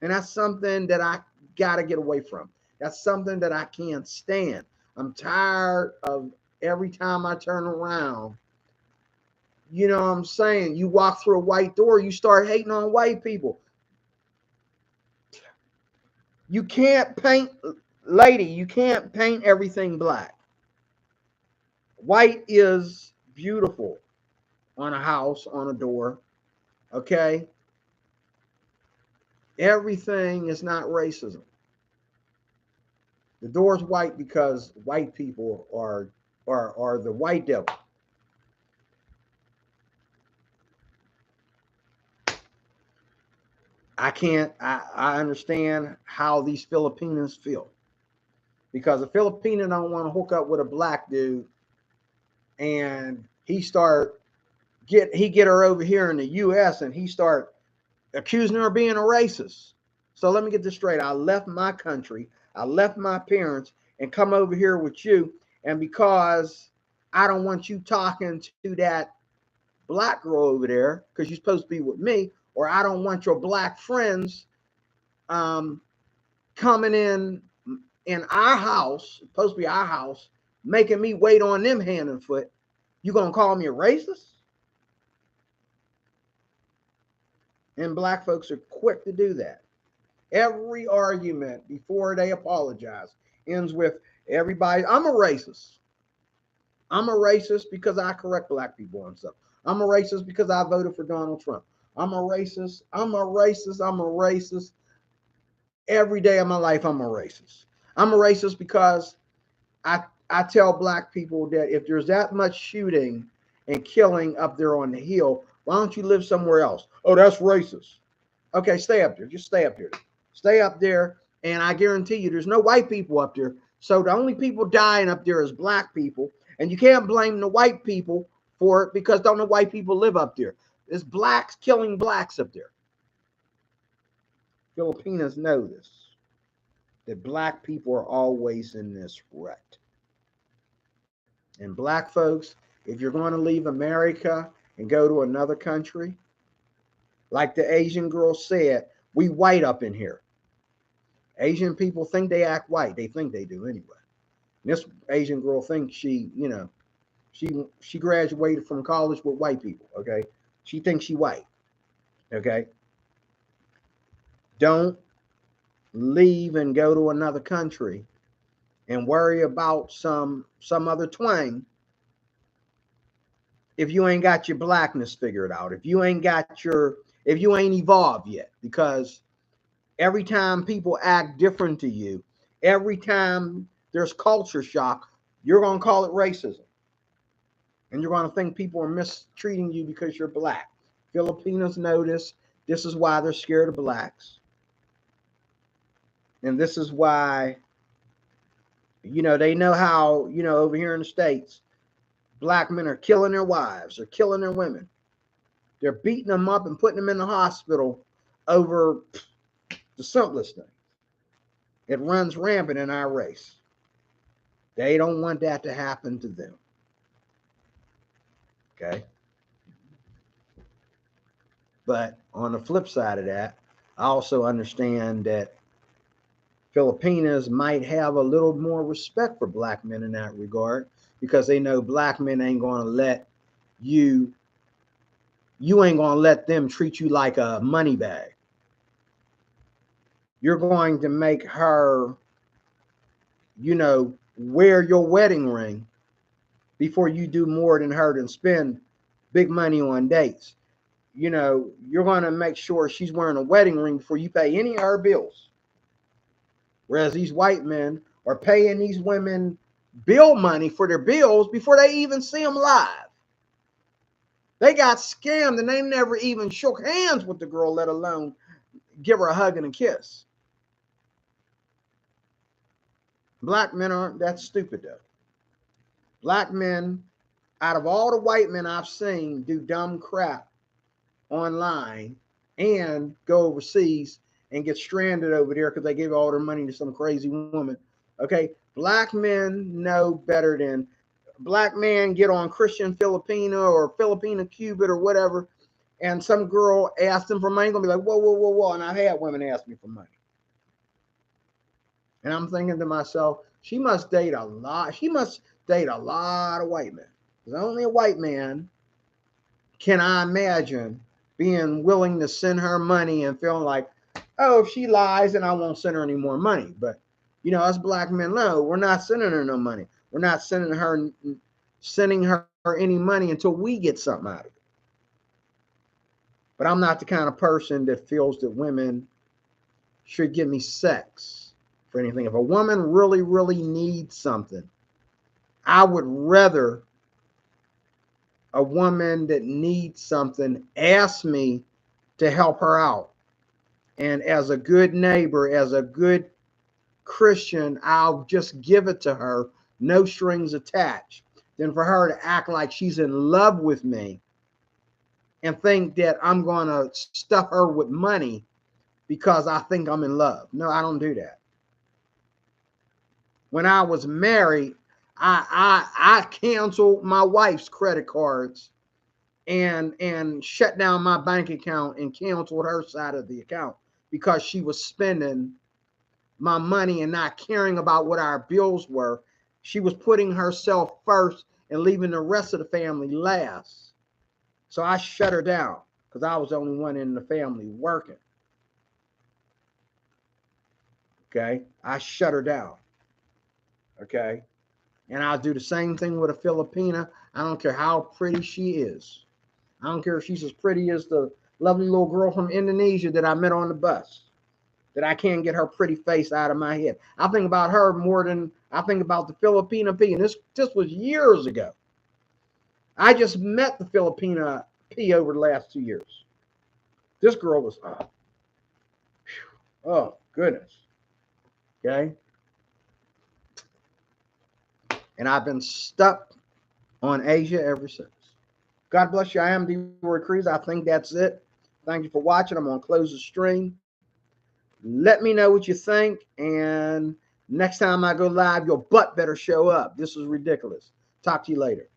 And that's something that I got to get away from. That's something that I can't stand. I'm tired of every time I turn around. You know what I'm saying? You walk through a white door, you start hating on white people. You can't paint, lady, you can't paint everything black. White is beautiful on a house, on a door. Okay? Everything is not racism. The door's white because white people are the white devil. I understand how these Filipinos feel, because a Filipino don't want to hook up with a black dude, and he get her over here in the US, and he start accusing her of being a racist. So let me get this straight. I left my country, I left my parents, and come over here with you, and because I don't want you talking to that black girl over there because you're supposed to be with me, or I don't want your black friends um, coming in our house, supposed to be our house, making me wait on them hand and foot. You gonna call me a racist? And black folks are quick to do that. Every argument before they apologize ends with everybody. I'm a racist. I'm a racist because I correct black people on stuff. I'm a racist because I voted for Donald Trump. I'm a racist. I'm a racist. I'm a racist. Every day of my life, I'm a racist. I'm a racist because I tell black people that if there's that much shooting and killing up there on the hill, why don't you live somewhere else? Oh, that's racist. Okay, stay up there. Just stay up there. Stay up there, and I guarantee you there's no white people up there. So the only people dying up there is black people, and you can't blame the white people for it because don't the white people live up there. There's blacks killing blacks up there. Filipinos know this, that black people are always in this rut. And black folks if you're going to leave America and go to another country, like the Asian girl said, we white up in here. Asian people think they act white. They think they do anyway. This Asian girl thinks she graduated from college with white people. Okay, she thinks she white. Okay, don't leave and go to another country and worry about some other twang if you ain't got your blackness figured out, if you ain't evolved yet. Because every time people act different to you, every time there's culture shock, you're going to call it racism. And you're going to think people are mistreating you because you're black. Filipinos notice this is why they're scared of blacks. And this is why, they know how, over here in the States, black men are killing their wives, they're killing their women. They're beating them up and putting them in the hospital over the simplest thing. It runs rampant in our race. They don't want that to happen to them. Okay? But on the flip side of that, I also understand that Filipinas might have a little more respect for black men in that regard, because they know black men ain't going to let you ain't going to let them treat you like a money bag. You're going to make her, wear your wedding ring before you do more than her and spend big money on dates. You're going to make sure she's wearing a wedding ring before you pay any of her bills. Whereas these white men are paying these women bill money for their bills before they even see them live. They got scammed and they never even shook hands with the girl, let alone give her a hug and a kiss. Black men aren't that stupid, though. Black men, out of all the white men I've seen do dumb crap online and go overseas and get stranded over there because they gave all their money to some crazy woman. Okay, black men know better than black men get on Christian Filipino or Filipino Cupid or whatever, and some girl asks them for money, gonna be like, whoa, whoa, whoa, whoa. And I've had women ask me for money. And I'm thinking to myself, she must date a lot. She must date a lot of white men. Because only a white man can I imagine being willing to send her money and feeling like, oh, if she lies, then I won't send her any more money. But, us black men, no, we're not sending her no money. We're not sending her any money until we get something out of it. But I'm not the kind of person that feels that women should give me sex for anything. If a woman really, really needs something, I would rather a woman that needs something ask me to help her out. And as a good neighbor, as a good Christian, I'll just give it to her, no strings attached, than for her to act like she's in love with me and think that I'm going to stuff her with money because I think I'm in love. No, I don't do that. When I was married, I canceled my wife's credit cards and shut down my bank account and canceled her side of the account because she was spending my money and not caring about what our bills were. She was putting herself first and leaving the rest of the family last. So I shut her down because I was the only one in the family working. Okay, I shut her down. Okay, and I'll do the same thing with a Filipina. I don't care how pretty she is. I don't care if she's as pretty as the lovely little girl from Indonesia that I met on the bus, that I can't get her pretty face out of my head. I think about her more than I think about the Filipina P. And this was years ago. I just met the Filipina P over the last 2 years. This girl was, oh goodness. Okay. And I've been stuck on Asia ever since. God bless you. I am D-Roy Crees. I think that's it. Thank you for watching. I'm going to close the stream. Let me know what you think. And next time I go live, your butt better show up. This is ridiculous. Talk to you later.